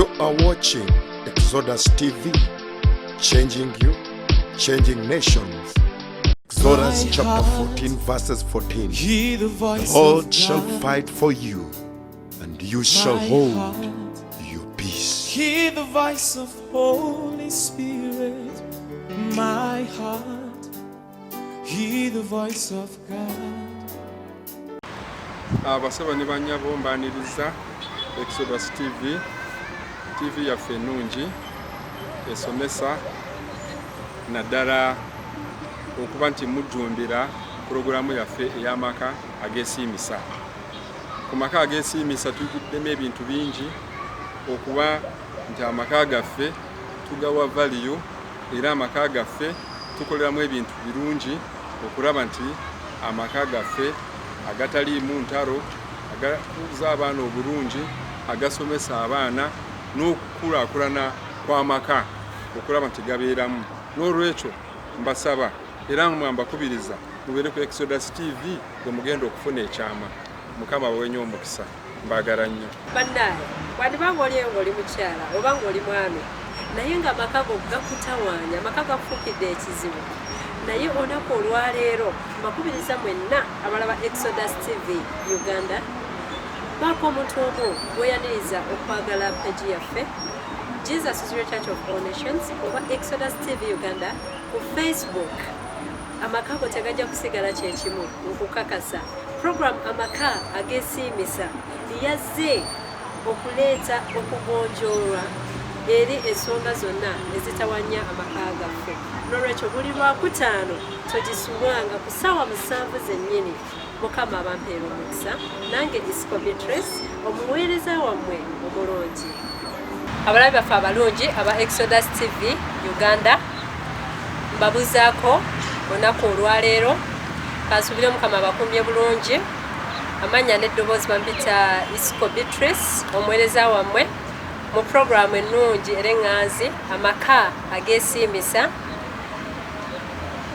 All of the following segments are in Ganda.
You are watching Exodus TV, changing you, changing nations. Exodus chapter 14 verses 14. The Lord shall fight for you, and you shall hold your peace. Hear the voice of Holy Spirit, my heart. Hear the voice of God. Abasaba ne banyabo mbaniriza Exodus TV yaffe ennungi esomesa naddala okuba nti mujjumbira puroguramu yaffe ey'amaka ageesiimisa. Ku maka ageesiimisa tuyigiddemu ebintu bingi okuba nti amaka gaffe tugawa value era amaka gaffe tukoleramu ebintu birungi okulaba nti amaka gaffe agataliimu ntalo agakuza abaana obulungi agasomesa abaana n'okukulaakulana kw'amaka okulaba nti gabeeramu. N'olwekyo mbasaba era mbakubiriza mubeere ku Exodus TV bwe mugenda okufuna ekyama. Mukama abawenye omukisa, mbaagala nnyo. Bannaaye bwandibanga oli mukyala oba ng'oli mwami naye nga amaka go gakutawaanya, amaka gafuukidde ekizibu, naye olunaku olwaleero mbakubiriza mwenna abalaba Exodus TV Uganda baako omuntu omu gweyaniriza okwagala peegi yaffe Jesus is Real Church of All Nations oba Exodus TV Uganda ku Facebook. Amaka go tegajja kusigala kyekimu okukakasa program amaka ageesiimisa yazze okuleeta okugonjoolwa eri ensonga zonna ezitawanya amaka gaffe. N'olwekyo buli Lwakutaano togisubwanga ku ssaawa 7 zennyini. Mukama abampeera omukisa, nange Isco Beatrice omuweereza wammwe omulungi. Abalabi baffe abalungi aba Exodus TV Uganda mbabuzaako olunaku olwaleero kansubire Mukama abakuumye bulungi. Amanya n'eddoboozi bampita Isco Beatrice omuweereza wammwe mu programu ennungi era eŋŋanzi amaka ageesiimisa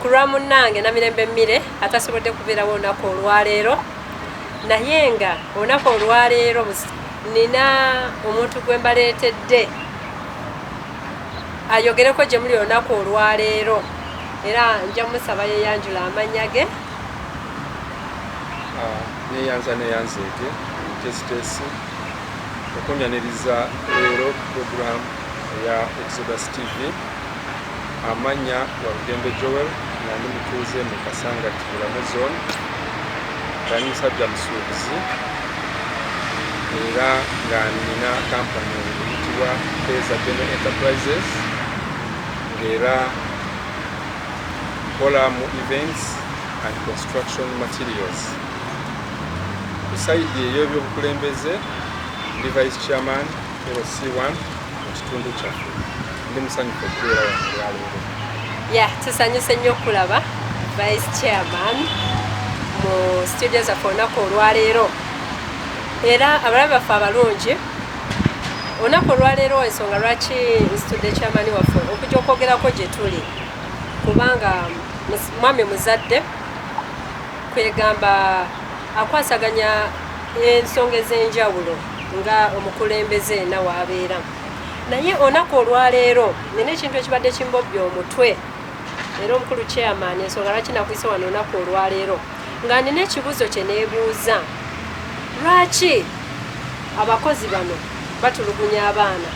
kulwa munnange Namirembe Mmire atasobodde kubeerawo olunaku olwaleero, naye nga olunaku olwaleero nina omuntu gwe mbaleetedde ayogereko gye muli olunaku olwaleero era nja musaba yeyanjula amanya ge. Neyanzeege tesitesi okunyaniriza leero program ya Exodus TV. Amanya wa Rugembe Joel nga ndi mutuuze mu Kasanga Kibulamu Zone nga ndi musajja musuubuzi era nga nina kampani eyitibwa Feza General Enterprises ng'era nkola mu events and construction materials. Ku sayidi ey'ebyobukulembeze ndi vice chairman LC1 mu kitundu kyaffe. Ndi musanyufu okubeera wano leero. Tusanyuse nnyo okulaba vice chairman mu studio zaffe olunaku olwaleero era abalabi baffe abalungi olunaku olwaleero ensonga lwaki nsitudde chairman waffe okujja okwogerako gye tuli kubanga mwami muzadde kwegamba akwasaganya ensonga ez'enjawulo nga omukulembeze nawe abeera, naye olunaku olwaleero nina ekintu ekibadde kimbobbya omutwe era omukulu chairman ensonga lwaki nakwise wano olunaku olwaleero nga nina ekibuuzo kye neebuuza, lwaki abakozi bano batulugunya abaana?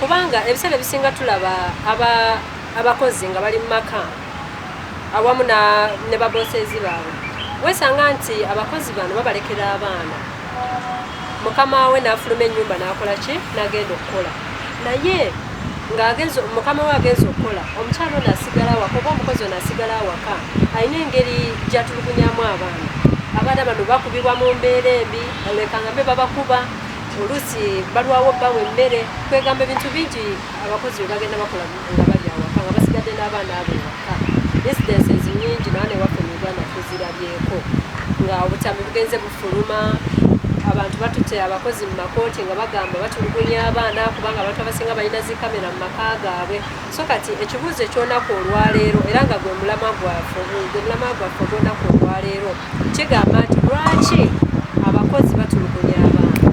Kubanga ebiseera ebisinga tulaba abakozi nga bali mu maka awamu ne baboseezi baabwe, weesanga nti abakozi bano babalekera abaana, mukama we n'afuluma ennyumba n'akola ki? N'agenda okukola, naye mukama we agenza okukola omukyalo n'asigala awaka oba omukozi ono asigala awaka alina engeri gy'atulugunyamu abaana. Abaana bano bakubibwa mu mbeera embi, leka ngambe babakuba, oluusi balwawo bbawe emmere, kwegamba ebintu bingi abakozi bye bagenda bakola nga bali awaka nga basigadde n'abaana abo ewaka. Incidences nnyingi naane waffe mu Uganda tuzirabyeko nga obutami bugenze bufuluma, abantu batutte abakozi mu makooti nga bagamba batulugunya abaana kubanga abantu abasinga balina zi kamera mu maka gaabwe. So kati ekibuuzo eky'olunaku olwaleero era nga gwe mulama gwaffe ogw'olunaku olwaleero kigamba nti lwaki abakozi batulugunya abaana?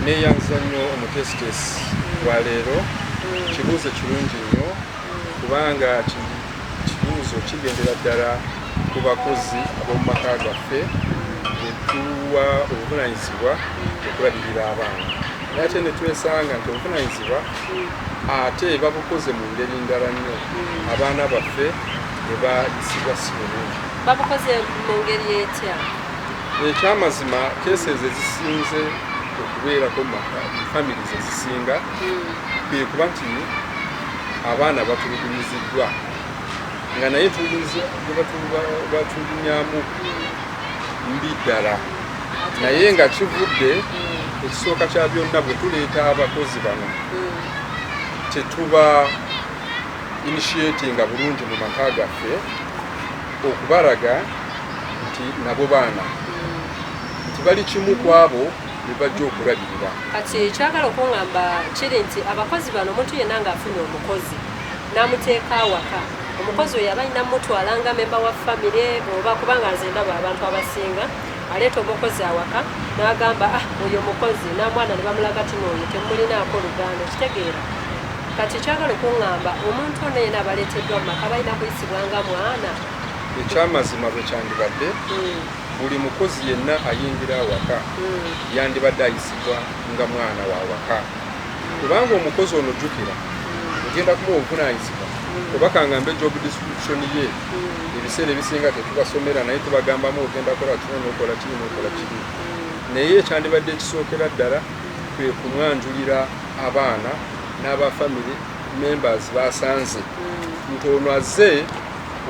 neeyanza nnyo omutesitesi wa leero kibuuzo kirungi nnyo kubanga kibuuzo kigendera ddala ku bakozi ab'omu maka gaffe betuwa obuvunaanyizibwa okulabirira abaana naye ate ne twesanga nti obuvunaanyizibwa ate babukoze mu ngeri ndala nnyo abaana baffe ne bayisibwa si bulungi. Babukoze mu ngeri etya? Ekyamazima keesezi ezisinze okubeerako mu famires ezisinga kwe kuba nti abaana batulugunyiziddwa nga naye batulunyamu mbi ddala naye nga kivudde ekisooka kya byonna bwe tuleeta abakozi bano tetuba initiatinga bulungi mu maka gaffe okubalaga nti nabo baana nti bali kimu ku abo bebajja okulabirira. Kati kyagala okuŋŋamba kiri nti abakozi bano omuntu yenna ng'afunye omukozi n'amuteeka awaka omukozi oyo aba alina mutwalanga memba wa famire oba kubanga nze ndaba abantu abasinga aleeta omukozi awaka n'agamba oyo omukozi n'amwana ne bamulaga tinooyo temulinaako luganda kitegeera. Kati kyagala okuŋŋamba omuntu ono yenna abaleeteddwa mu maka balina kuyisibwa nga mwana. Ekyamazima bwe kyandibadde buli mukozi yenna ayingira awaka yandibadde ayisibwa nga mwana wa waka kubanga omukozi ono jjukira ogenda kumuwa obuvunaanyizibwa oba kangambe job description ye ebiseera ebisinga tetubasomera naye tubagambamu ogenda kola kino n'okola kiri n'okola kiri naye ekyandibadde ekisookera ddala kwe kumwanjulira abaana n'aba family members basanze nti ono azze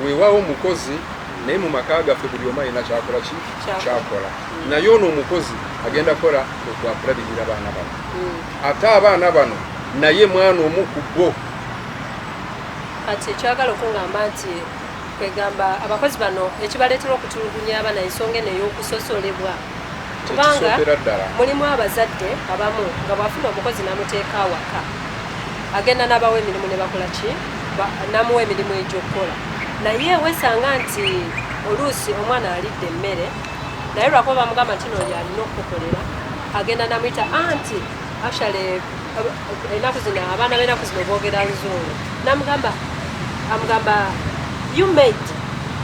weewaawo omukozi naye mu maka gaffe buli omu alina kyakola kyakola naye ono omukozi agenda kola okwakulabirira abaana bano ate abaana bano naye mwana omu ku bo. Kati kyagala okuŋŋamba nti kwegamba abakozi bano ekibaleetera okutulugunya abaana ensonga eno ey'okusosolebwa kubanga mulimu abazadde abamu nga bw'afuna omukozi n'amuteeka awaka agenda n'abawa emirimu ne bakola ki n'amuwa emirimu egy'okukola naye wesanga nti oluusi omwana alidde emmere naye lwakuba bamugamba nti nooyo alina okukolera agenda namuyita anti actually enaku zino abaana b'enaku zino boogera nzungu amugamba you made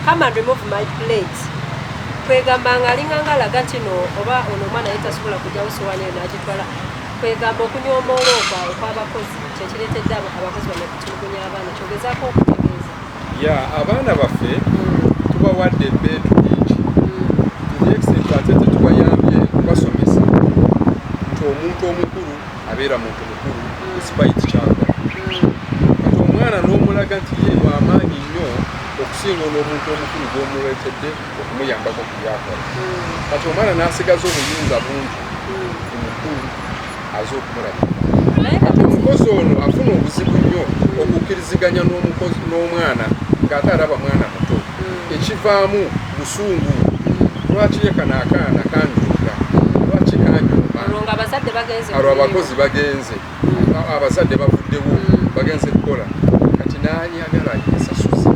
come and remove my plate kwegamba nga alinganga alaga nti no oba ono omwana ye tasobola kujjawo sowaani eyo n'agitwala kwegamba okunyoomoola okw'abakozi kyekireetedde abakozi bano okutulugunya abaana kyogezaako okutegeeza. Abaana baffe tubawadde ebbeetu bingi tubyexit ate tetubayambye kubasomesa nti omuntu omukulu abeera muntu mukulu despite kyagala kati omwana n'omulaga nti ye wamaanyi nnyo okusinga n'omuntu omukulu gw'omuleetedde okumuyambako ku byakola kati omwana n'asigaza obuyinza bungi omukulu aze okumulabira kati omukozi ono afuna obuzibu nnyo okukkiriziganya n'omwana ng'ate alaba mwana muto ekivaamu busungu lwaki ye kano akaana kanjooga lwaki kanyuma alwo abakozi bagenze abazadde bavuddewo bagenze kukola kati n'anyagala yesasuze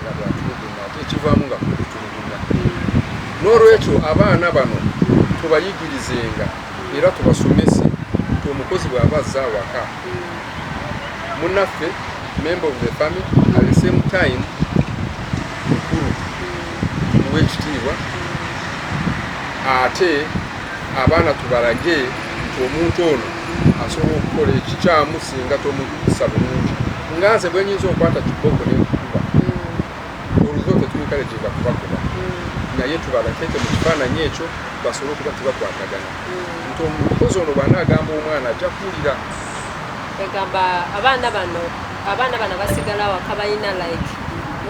nga bwatulugunya ate ekivaamu nga kutulugunya n'olwekyo abaana bano tubayigirizenga era tubasomese nti omukozi bw'aba azze awaka munnaffe member of the family at the same time mukulu tumuwe ekitiibwa ate abaana tubalage nti omuntu ono asobola okukola ekikyamu singa tomuyisa bulungi nga nze bwe nyinza okwata kiboko n'enkukuba oluzo tetuyikalegeka kubakuba naye tubalakete mu kifaananyi ekyo basobole okuba tebakwatagana nti omukozi ono bw'anaagamba omwana ajja kuwulira. Egamba abaana bano basigala awaka balina like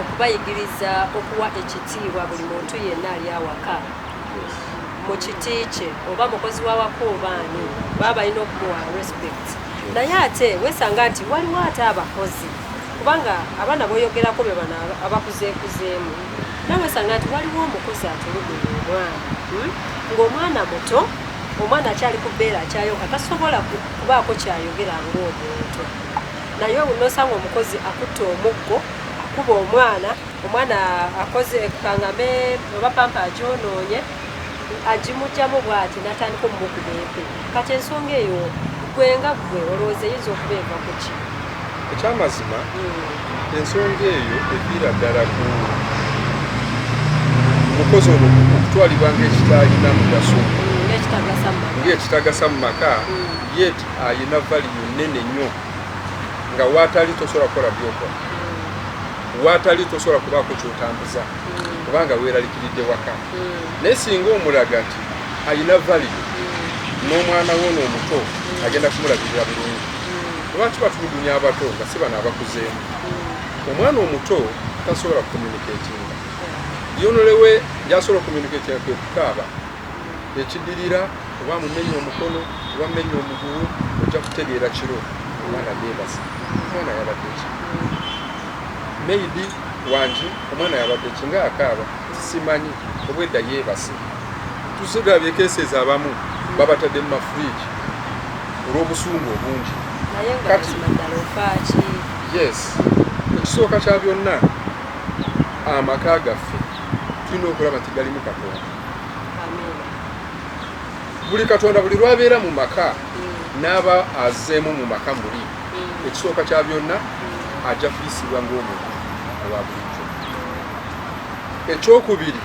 okubayigiriza okuwa ekitiibwa buli muntu yenna ali awaka mu kiti kye oba mukozi w'awaka obaani baba balina okumuwa respect naye ate wesanga nti waliwo ate abakozi kubanga abaana boyogerako be bano abakuzeekuzeemu nawe wesanga nti waliwo omukozi atulugunya omwana ng'omwana muto omwana akyali ku bbeera akyayoka tasobola kubaako kyayogera ng'omuntu naye nosanga omukozi akutte omuggo akuba omwana akoze kangambe oba pampa agyonoonye agimugyamu bw'ati n'atandika omumukuba empe kati ensonga eyo gwe nga gwe olowooza eyinza okuba eva ku ki ekyamazima ensonga eyo eviira ddala ku mukozi ono okutwalibwa ng'ekitalina mugaso ng'ekitagasa mu maka yet ayina valiyu nnene nnyo nga waatali tosobola kukola byokola waatali tosobola kubaako kyotambuza kubanga weeralikiridde waka naye singa omulaga nti ayina valiyu n'omwana wo n'omuto agenda kumulabirira bulungi lwaki batulugunya abato nga si bano abakuzeemu omwana omuto tasobola kucommunicatinga yonolewe gyasobola okucommunicatinga kwe kukaaba ekiddirira oba mumenya omukono oba mumenya omugulu ojja kutegeera kiro omwana yeebase omwana yabadde ki meidi wangi omwana yabadde ki nga akaaba simanyi obwedda yeebase tusigabye keesezi abamu babatadde mu mafuriji olw'obusungu obungi kati yes ekisooka kya byonna amaka gaffe tulina okulaba nti galimu katonda buli katonda buli lwabeera mu maka n'aba azeemu mu maka muli ekisooka kya byonna ajja kuyisibwa ng'omuntu owa bulijjo ekyokubiri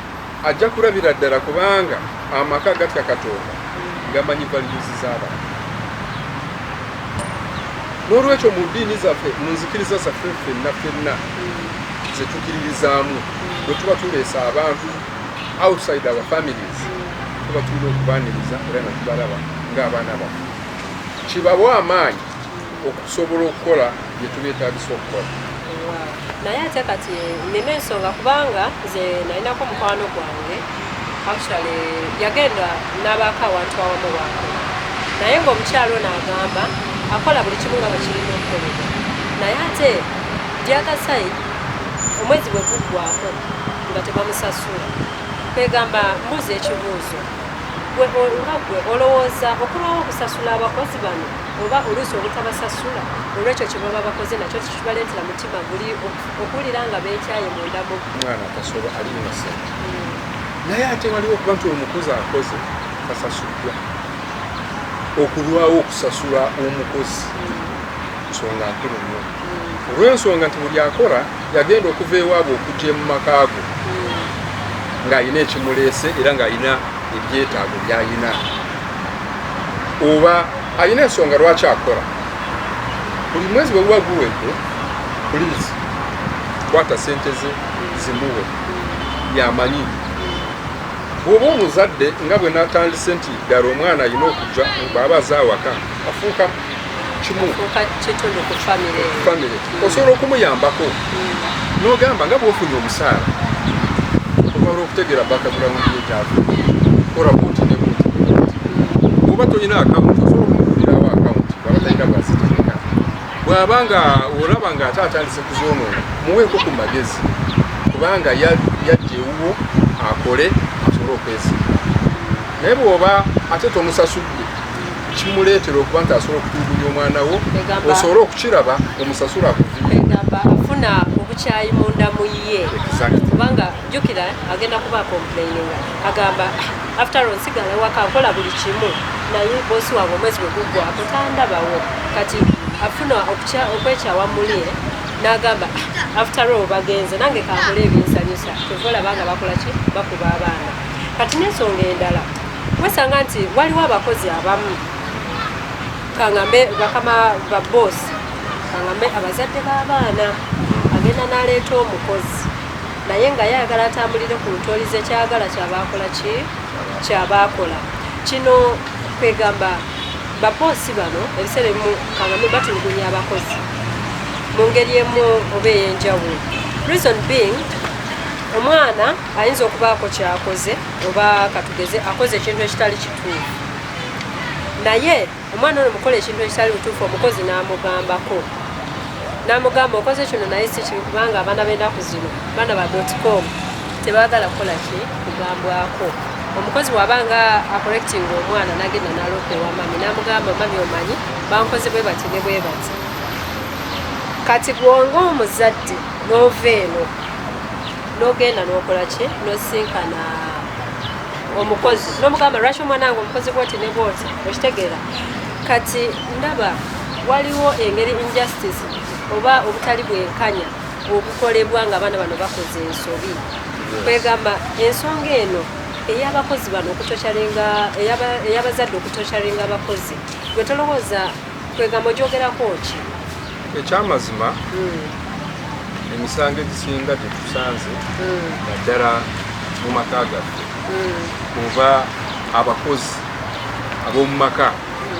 ajja kulabira ddala kubanga amaka gatya katonda gamanyi valiyuzi z'abantu n'olwekyo mu ddiini zaffe mu nzikiriza zaffe ffenna zetukiririzaamu bwe tuba tuleesa abantu outside our families tuba tulina okubaaniriza era nga tubalaba ng'abaana baffe kibawa amaanyi okusobola okukola bye tubeetaagisa okukola naye ate kati nina ensonga kubanga nze nalinako mukwano gwange actually yagenda n'abaako awantu awamu wange naye ng'omukyalo n'agamba akola buli kimu nga bwe kirina okukolebwa naye ate the side omwezi bwe guggwako nga tebamusasula kwegamba mbuuza ekibuuzo nga gwe olowooza okulwawo okusasula abakozi bano oba oluusi obutabasasula olwekyo kye baba bakoze nakyo kibaleetera mutima guli okuwulira nga beekyaye mundamu omwana atasobola alina sente naye ate waliwo okuba nti omukozi akoze tasasuddwa okulwawo okusasula omukozi nsonga nkulu nnyo olw'ensonga nti buli akola yagenda okuva ewaabwe okujja mu makaago ng'alina ekimuleese era ng'alina ebyetaago by'alina oba alina ensonga lwaki akola buli mwezi bwe buba guwedde puliisi kwata sente ze zimuwe yamanyi bw'oba omuzadde nga bwe natandise nti ddala omwana alina okujja bw'aba azaawaka afuuka kimu famire osobola okumuyambako n'ogamba nga bw'ofunye omusaala okwala okutegeera bakagulawundi ekyava kola buuti ne buuti bw'oba tolina akawunti osobola okumugulirawo akawunti bw'aba talina bwaziteeka bw'aba nga olaba nga ate atandise kuzoonoona muweeko ku magezi kubanga yajja ewuwo akole asobole okwesiga naye bw'oba ate tomusasudde kimuleetera okuba nti asobola okutulugunya omwana wo osobole okukiraba omusasula akuvigamba afuna obukyayi munda mu ye kubanga jjukira agenda kuba complaininga agamba after all nsigala waka nkola buli kimu naye boosi wange omwezi bwe guggwako tandabawo kati afuna okwekyawa muli n'agamba after all bagenze nange kankola ebinsanyusa tevolabanga bakola ki bakuba abaana kati n'ensonga endala wesanga nti waliwo abakozi abamu kangambe bakama ba boss kangambe abazadde b'abaana agenda n'aleeta omukozi naye nga yayagala atambulire ku ntoolize kyagala kyabaakola kino kwegamba bapoosi bano ebiseera ebimu kangambe batulugunya abakozi mu ngeri emu oba ey'enjawulo reason being omwana ayinza okubaako kyakoze oba katugeze akoze ekintu ekitali kituufu naye omwana ono mukola ekintu ekitali butuufu omukozi n'amugambako n'amugamba okoze kino naye si kibi kubanga abaana b'ennaku zino baana ba .com tebaagala kukola ki kugambwako omukozi wabanga akolectinga omwana n'agenda n'aloopewa mami n'amugamba mami omanyi bankoze bwe bati ne bwe bati kati bwonga omuzadde n'ova eno n'ogenda n'okola ki n'osinkana omukozi n'omugamba lwaki omwana wange omukozi bwoti ne bwoti okitegeera kati ndaba waliwo engeri injustice oba obutali bwenkanya obukolebwa nga abaana bano bakoze ensobi kwegamba ensonga eno ey'abakozi bano okutokyalinga ey'abazadde okutokyalinga abakozi gwe tolowooza kwegamba ogyogerako ki ekyamazima emisango egisinga gyetusanze naddala mu maka gaffe oba abakozi ab'omu maka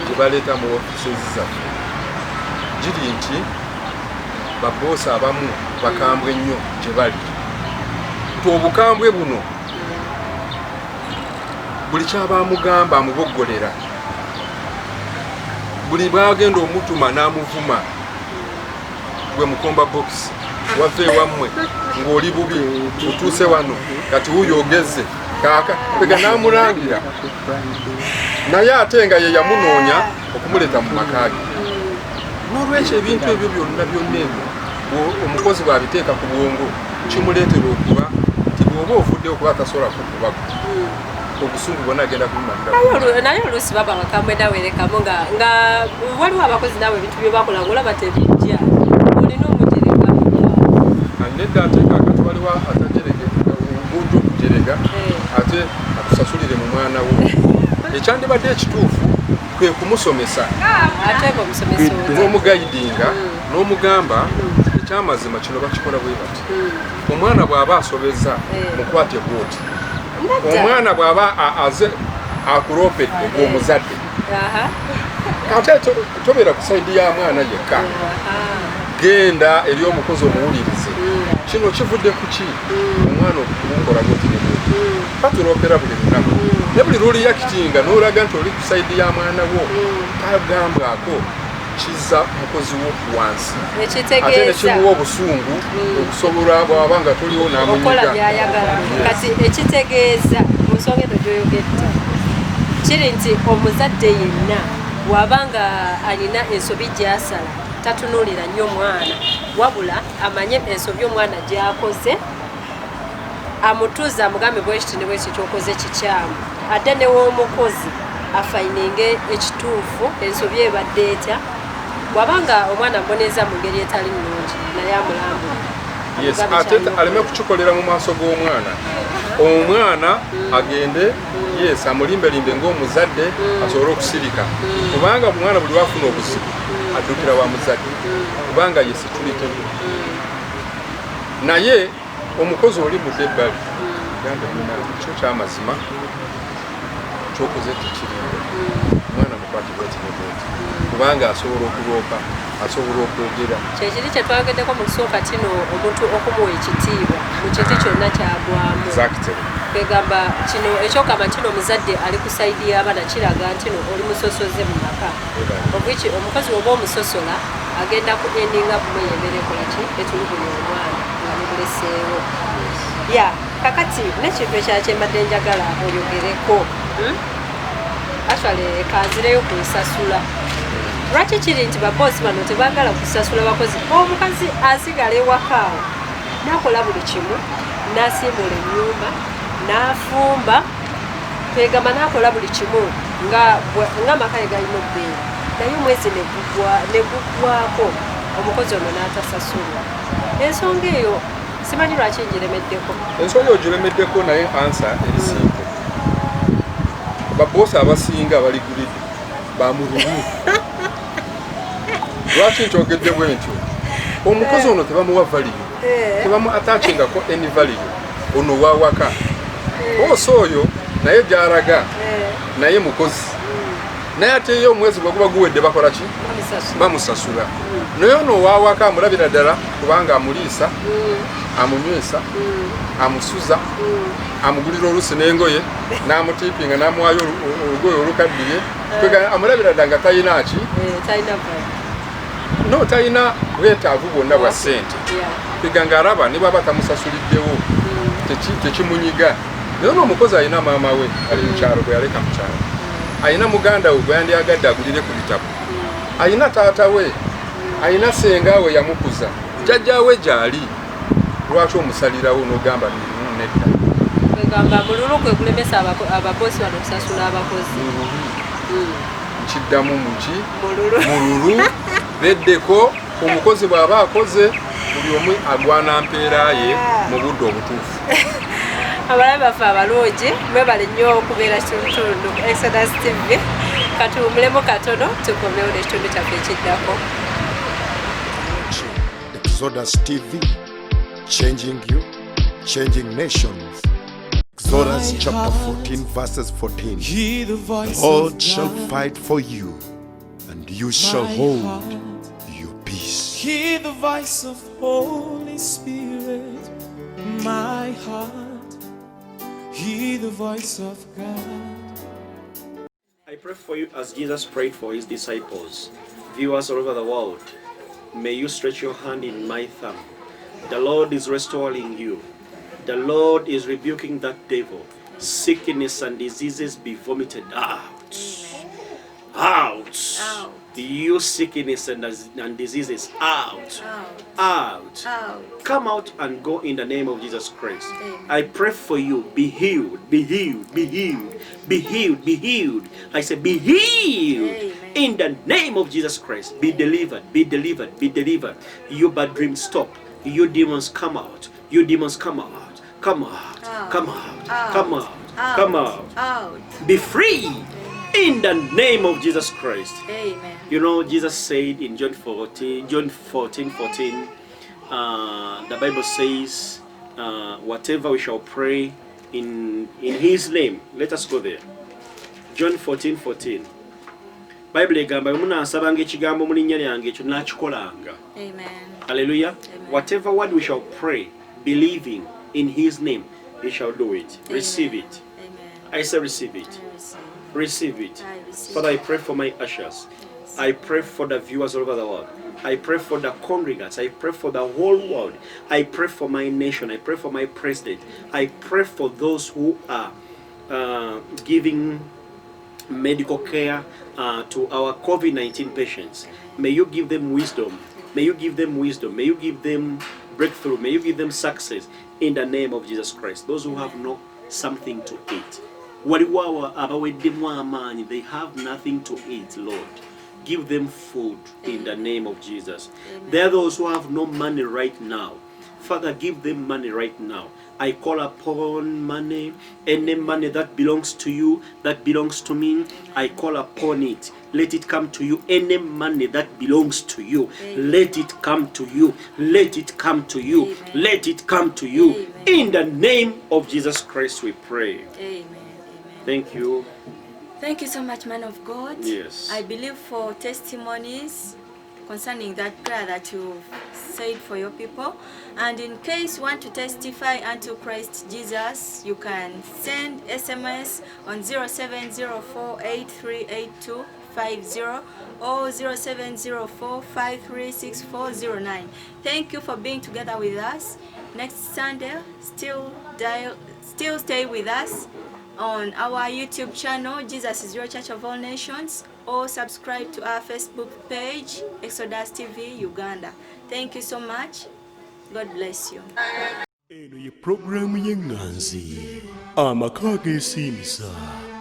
gye baleeta mu ofiisi zaffe giri nti baboosi abamu bakambwe nnyo gye bali nti obukambwe buno buli kyabamugamba amuboggolera buli bwagenda omutuma n'amuvuma gwe mukomba bokisi wave wammwe ng'oli bubi utuuse wano kati wuyo ogeze kaaka pega n'amulangira naye ate nga ye yamunoonya okumuleeta mu makaage n'olwekyo ebintu ebyo byonna byonna ebyo omukozi bw'abiteeka ku bwongo kimuleetera okuba nti bw'oba ovudde okuba atasobola kukubago obusungu bwonna agenda kubimalira naye oluusi baba bakambwe nawerekamu nga waliwo abakozi naawe ebintu bye bakola ng'olaba tebijja olina omujerega nedda ate kakati waliwo atajerege obuujo okujerega ate akusasulire mu mwana wo ekyandibadde ekituufu kwe kumusomesa n'omugayidinga n'omugamba ekyamazima kino bakikola bwe bati omwana bw'aba asobeza mukwate bwoti omwana bw'aba aze akuloopedde ng'omuzadde kate tobeera ku sayidi ya mwana yekka genda eri omukozi omuwulirize kino kivudde ku ki omwana okukukola bwotinebwoti batuloopera buli lunaku ne buli lwoliyakitinga n'olaga nti oli ku sayidi ya mwana wo kagambwako kiza mukozi wo wansi ate nekimuwa obusungu okusobola bwaba nga tuliwo n'amunyiga kati ekitegeeza mu nsonga eno gyoyogedde kiri nti omuzadde yenna bw'abanga alina ensobi gy'asala tatunuulira nnyo omwana wabula amanye ensobi omwana gy'akoze amutuuza amugambe bwekiti ne bwekiti kyokoze kikyamu ate new'omukozi afayininge ekituufu ensobi ebadde etya bw'abanga omwana mboneeza mu ngeri etali nnungi naye amulambula yes ate aleme kukikolera mu maaso g'omwana omwana agende yes amulimbelimbe ng'omuzadde asobole okusirika kubanga omwana buli wafuna obuzibu addukira wa muzadde kubanga ye situlite naye omukozi oli mudde ebbali gambe kyo kyamazima kyokoze tekirinde omwana mukwatibwa kinebwoti kubanga asobola okuloopa asobola okwogera kyekiri kyetwageddeko mu kisooka kino omuntu okumuwa ekitiibwa mu kintu kyonna kyagwamu kwegamba kino ekyokama kino omuzadde ali ku sayidi y'abaana kiraga nti no oli musosoze mu maka obwiki omukozi oba omusosola agenda ku endinga kumuyembera ekolaki etulugunya omwana nga nemuleseewo ya kakati nekintu ekyakyembadde njagala oyogereko actually kanzireyo kunsasula lwaki kiri nti baboosi bano tebaagala kusasula bakozi omukazi asigala ewakaawo nakola buli kimu nasiimula ennyumba nafumba kwegamba nakola buli kimu nga amaka ye galina obbeera naye omwezi negugwako omukozi ono n'atasasulwa ensonga eyo simanyi lwaki ngiremeddeko ensonga eyo giremeddeko naye ansa erisimple baboosi abasinga baligulidde bamululu lwaki nkyogedde bwe ntyo omukozi ono tebamuwa valiyo atachingako any valiyo ono wawaka boosi oyo naye gy'alaga naye mukozi naye ate ye omwezi gwe guba guwedde bakola ki bamusasula naye ono wawaka amulabira ddala kubanga amuliisa amunywesa amusuza amugulira olusi n'engoye n'amutiipinga n'amuwayo olugoye olukaddiye amulabira ddala nga talina ki no talina bwetaavu bwonna bwa ssente kweganga araba ne bwaba tamusasuliddewo tekimunyiga naye n'omukozi alina maama we ali mu kyalo gwe yaleka mu kyalo alina muganda we gwe yandyagadde agulire ku bitabo alina taata we alina senga we yamukuza jjajja we gy'ali lwaki omusalirawo n'ogamba nedda ogamba mululu kwe kulemesa ababosi wano okusasula abakozi. Kiddamu muki Mululu. Beddeko omukozi bw'aba akoze buli omu agwana mpeera ye mu budde obutuufu. Abalabe baffe abalungi mwebale nnyo okubeera kitundu Exodus TV. Katuwumulemu katono tukomewo n'ekitundu kyaffe ekiddako. Exodus TV, changing you, changing nations. Exodus chapter 14 verses 14. Hear the voice The Lord of shall God. fight for you, and you shall My hold heart. your peace. Hear the voice of Holy Spirit, my heart. Hear the voice of God. I pray for you as Jesus prayed for his disciples, viewers all over the world. May you stretch your hand in my thumb. The Lord is restoring you. The Lord is rebuking that devil. Sickness and diseases be vomited out. Out. Out. You sickness and diseases out. Out. Come out and go in the name of Jesus Christ. Amen. I pray for you. Be healed. Be healed. Be healed. Be healed. Be healed. I say be healed. Amen. In the name of Jesus Christ. Be delivered. Be delivered. Be delivered. You bad dreams stop. You demons come out. You demons come out. Come out. Come out. Come out. Come out. Out. Be free. In the name of Jesus Christ. Amen. You know, Jesus said in John 14, the Bible says, whatever we shall pray in his name. Let us go there. John 14. Bible egamba munansabanga ekigambo mu linnya lyange ekyo nakikolanga. Amen. Hallelujah. Amen. Whatever word we shall pray, believing in his name, he shall do it. Receive it. Amen. I say receive it. I receive. Receive it. I receive. Father, I pray for my ushers. Yes. I pray for the viewers all over the world. I pray for the congregants. I pray for the whole world. I pray for my nation. I pray for my president. I pray for those who are giving medical care to our COVID-19 patients. May you give them wisdom. May you give them wisdom. May you give them breakthrough. May you give them success in the name of Jesus Christ. Those who have no something to eat. They have nothing to eat, Lord. Give them food in the name of Jesus. There are those who have no money right now. Father, give them money right now. I call upon money, any money that belongs to you, that belongs to me, I call upon it. Let it come to you. Any money that belongs to you, let it come to you. Let it come to you. Let it come to you. In the name of Jesus Christ we pray. Amen. Thank you. Thank you so much, man of God. Yes. I believe for testimonies concerning that prayer that you said for your people. And in case you want to testify unto Christ Jesus, you can send SMS on 0704838250 or 0704536409. Thank you for being together with us. Next Sunday, still stay with us on our YouTube channel, Jesus is Your Church of All Nations, or subscribe to our Facebook page, Exodus TV Uganda. Thank you so much. God bless you. Eno ye programu y'enganzi, amaka ageesiimisa,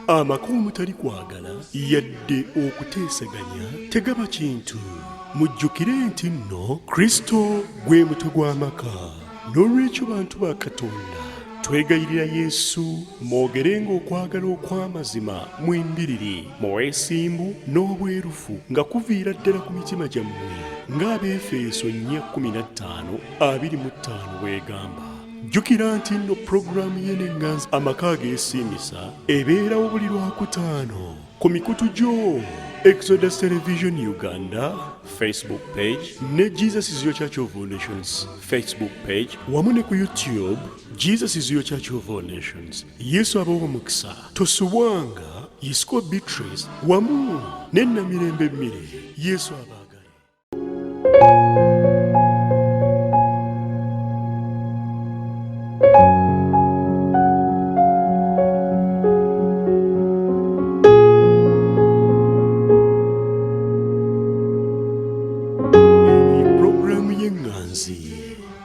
amaka omutali kwagala yadde okuteesaganya tegaba kintu. Mujjukire nti nno Kristo gwe mutwe gw'amaka. N'olwekyo bantu ba Katonda twegayirira Yesu mwogerenga okwagala okw'amazima mwembiriri mu bwesimbu n'obwerufu nga kuviira ddala ku mitima gyammwe ng'Abeefeso 4:15-25 bw'egamba. Jjukira nti nno pulogulaamu y'enganzi amaka ageesiimisa ebeerawo buli Lwakutaano ku mikutu gyo Exodus Television Uganda Facebook page ne Jesus is Your Church of All Nations Facebook page wamu ne ku YouTube Jesus is Your Church of All Nations. Yesu abawa omukisa tosubwanga Yisiko Beatrice wamu ne Namirembe Mmire. Yesu abaagale.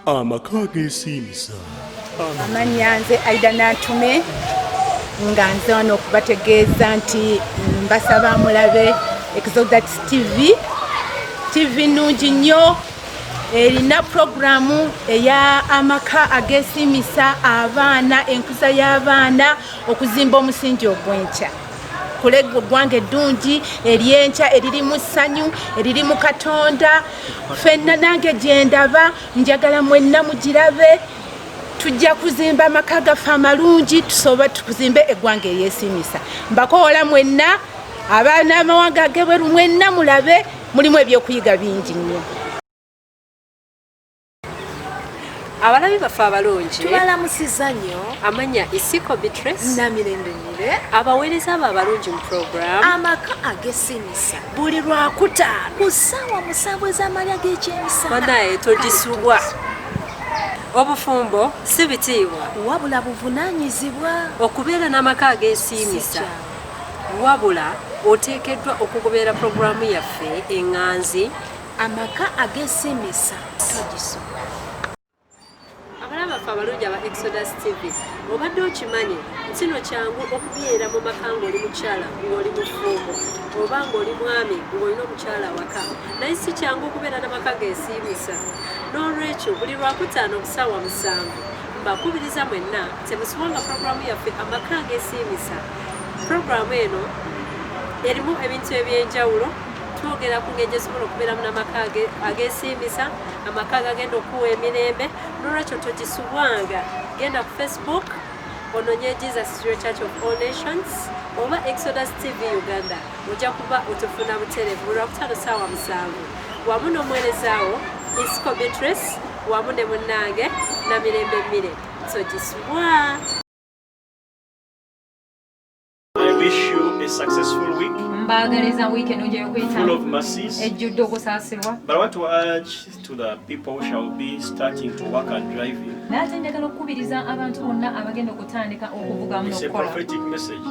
Amaka ageesiimisa, Amanya nze Aida Natume nga nze wano okubategeeza nti mbasaba mulabe Exodus TV nungi nnyo erina programu eya amaka agesimisa abaana enkuza y'abaana okuzimba omusingi ogw'enkya kulego gwange ddungi eryenkya eririmu ssanyu eririmu Katonda ffenna nange gyendaba njagala mwenna mugirabe tujja kuzimba amaka gaffe amalungi tusoba tukuzimbe eggwanga eryesimisa mbakoola mwenna abaana amawanga ag'ebweru mwenna mulabe mulimu ebyokuyiga bingi nnyo. Abalabi baffe abalungi tubalamusiza nnyo amanya Isiko Beatrice Namirembe Nyire abaweereza abo abalungi mu program amaka agesimisa buli Lwakutaano ku ssaawa 7 ez'amalya g'ekyemisana banaye togisubwa obufumbo si bitiibwa wabula buvunaanyizibwa okubeera n'amaka ageesiimisa wabula oteekeddwa okugoberera programu yaffe eŋŋanzi amaka agesimisa togisubwa. Abalaba baffe abalungi aba Exodus TV obadde okimanyi kino kyangu okubeera mu maka ng'oli mukyala ng'oli mufumbo oba ng'oli mwami ng'olina omukyala waka naye si kyangu okubeera n'amaka geesiimisa n'olwekyo buli Lwakutaano ku ssaawa 7 mbakubiriza mwenna temusubwanga programu yaffe amaka ageesiimisa. Programu eno erimu ebintu ebyenjawulo twogera ku ngeri gyesobola okubeeramu n'amaka ageesiimisa amaka agagenda okuwa emirembe n'olwekyo togisubwanga genda ku Facebook ononye Jesus is your Church of All Nations oba Exodus TV Uganda ojja kuba otufuna butereevu buli Lwakutaano ssaawa 7 wamu n'omuweerezaawo Isiko Beatrice wamu ne munnange Namirembe Mmire togisubwa. I wish you a successful week. Full of mercies. But I want to urge to the people who shall be starting to work and driving. It's a prophetic message.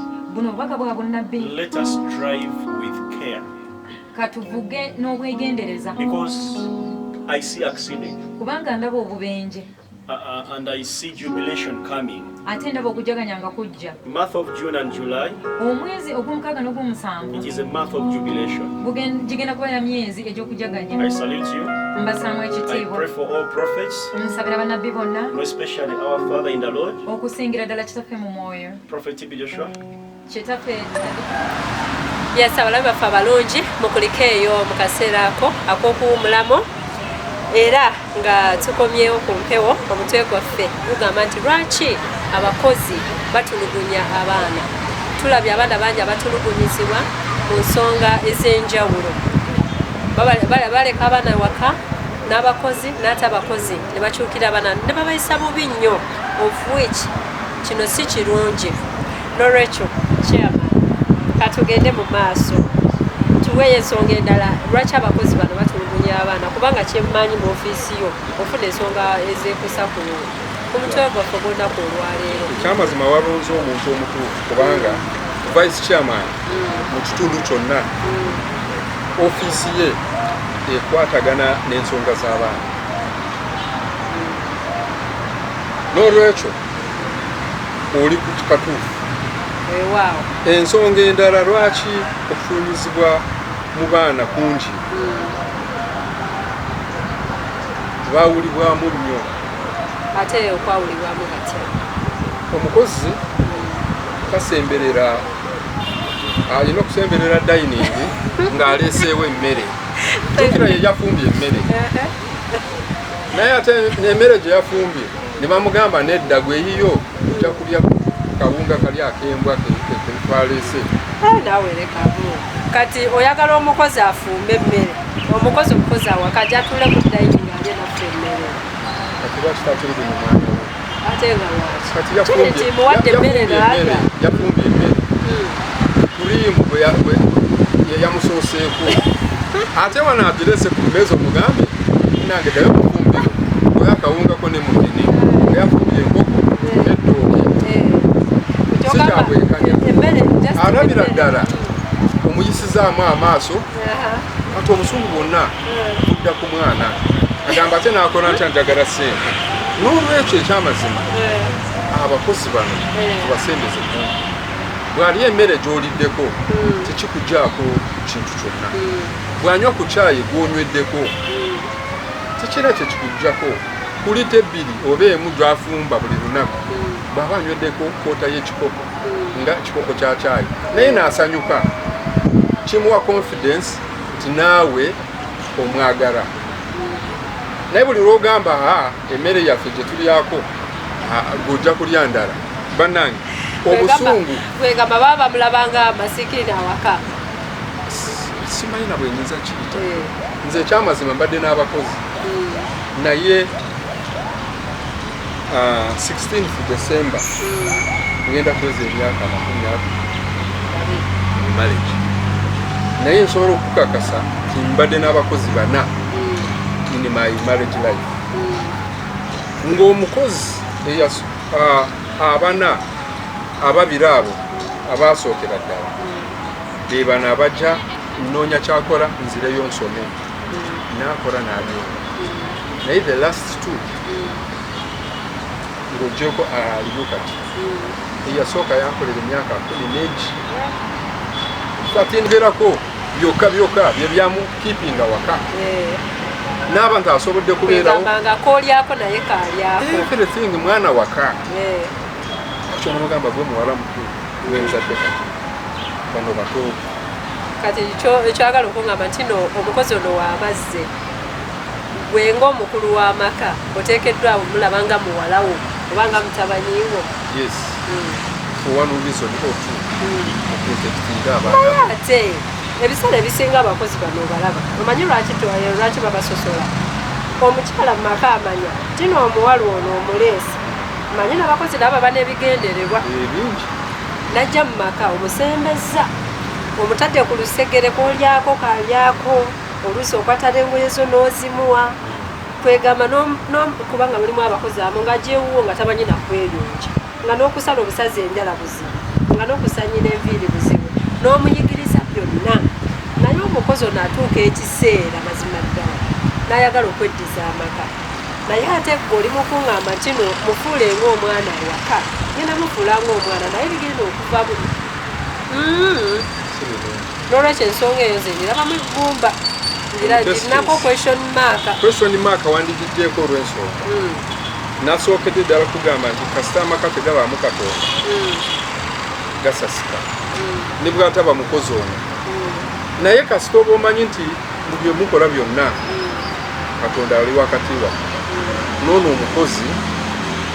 Let us drive with care. Because I see accident. And I see jubilation coming. Month of June and July. It is a month of jubilation. I salute you. I pray for all prophets, especially our Father in the Lord, Prophet T.B. Joshua. Yes, abalabi baffe abalungi mukulike eyo mu kaseera ako ak'okuwumulamu era nga tukomyewo ku mpewo omutwe gwaffe gugamba nti lwaki abakozi batulugunya abaana. Tulabye abaana bangi abatulugunyizibwa mu nsonga ez'enjawulo baleka abaana waka n'abakozi n'ate abakozi ne bakyukira abaana ne babayisa bubi nnyo of which kino si kirungi. N'olwekyo chairman katugende mu maaso tuweeyo ensonga endala lwaki abakozi bano batulugunya abaana kubanga kyemmanyi mu ofiisi yo ofuna ensonga ezeekusa ku mutwe gwaffe gw'olunaku olwaleero. Ekyamazima walonze omuntu omutuufu kubanga vice chairman mu kitundu kyonna ofiisi ye ekwatagana n'ensonga z'abaana. N'olwekyo oli ku katuufu. Wow. Ensonga endala lwaki okufulumizibwa mu baana kungi baawulibwamu nnyo ate okwawulibwamu batya omukozi kasemberera alina okusemberera dining ng'aleeseewo emmere tukira ye yafumbye emmere naye ate n'emmere gye yafumbye ne bamugamba nedda gweyiyo ojja kulya kawunga kali akembwa ketwaleese. Naawe lekamu kati oyagala omukozi afumbe emmere omukozi awakajja atule ku dining alye naffe emmere kati lwaki takyeri mu mwana we ate nga lwaki kati yafumbye emmere yafumbye emmere kulimu bwe yamusooseeko ate wano agireese ku mmeeza omugambe nange dayo mufumbiro oyo akawungako ne mutene nga yafumbye enkoko n'ettooke sikyabwekanya alabira ddala omuyisizaamu amaaso kati obusungu bwonna budda ku mwana agamba ate n'akola ntya njagala ssente n'olwekyo ekyamazima abakozi bano tubasembeze bw'ali emmere gy'oliddeko tekikugyako kintu kyonna bw'anywa ku kyayi gw'onyweddeko tekira kyekikuggyako kulita ebbiri oba emu gy'afumba buli lunaku bw'aba anyweddeko koota y'ekikopo nga kikopo kya kyayi naye n'asanyuka kimuwa confidence nti naawe omwagala naye buli lw'ogamba emmere yaffe gye tulyako gojja kulya ndala bannange obusungu wegamba baba bamulabanga amasikini awaka simanyi na bwe nyinza kiyita nze ekyamazima mbadde n'abakozi naye 16 December ngenda kweza emyaka 20 marriage naye nsobola okukakasa nti mbadde n'abakozi 4 in my marriage life ng'omukozi abana ababiri abo abaasookera ddala be bano abajja nnoonya kyakola nzireyo nsome n'akola n'abyeko naye the last 2 ng'oggyeko aliyo kati eyasooka yankolera emyaka 14 kati nverako byokka bye byamu keepinga waka n'abantu asobodde kubeerawo koolyako naye kaalyako everything mwana waka kyo nomugamba gwe muwala mukulu wenzadde kati bano bato kati ekyagala okungamba nti no omukozi ono w'amazze gwenga omukulu w'amaka oteekeddwa mulabanga muwalawo obanga mutabanyiwo yes for one reason or two okuprotectinga abaana ate ebiseera ebisinga abakozi bano obalaba omanyi lwaki babasosola omukyala mu maka amanya tino omuwala ono omuleesi manyi n'abakozi nabo baba n'ebigendererwa ebingi najja mu maka omusembeza omutadde ku lusegere k'olyako kalyako oluusi okwatala engoye zo n'ozimuwa kwegamba kubanga mulimu abakozi abo nga gyewuwo nga tamanyi nakweyonja nga n'okusala obusazi enjala buzibu nga n'okusanyira enviiri buzibu n'omuyigiriza byonna naye omukozi ono atuuka ekiseera mazima ddala n'ayagala okweddiza amaka naye ate gwe oli mukuŋŋamba nti no mufuule ng'omwana awaka genda mufuula ng'omwana naye bigenda okuva buli n'olwekyo ensonga eyo nze ngirabamu eggumba girinako question mark wandigiddeko olw'ensonga nasookedde ddala kugamba nti kasita amaka tegabaamu Katonda gasasika ne bw'ataba mukozi ono naye kasita oba omanyi nti mu bye mukola byonna Katonda ali wakati wa noono omukozi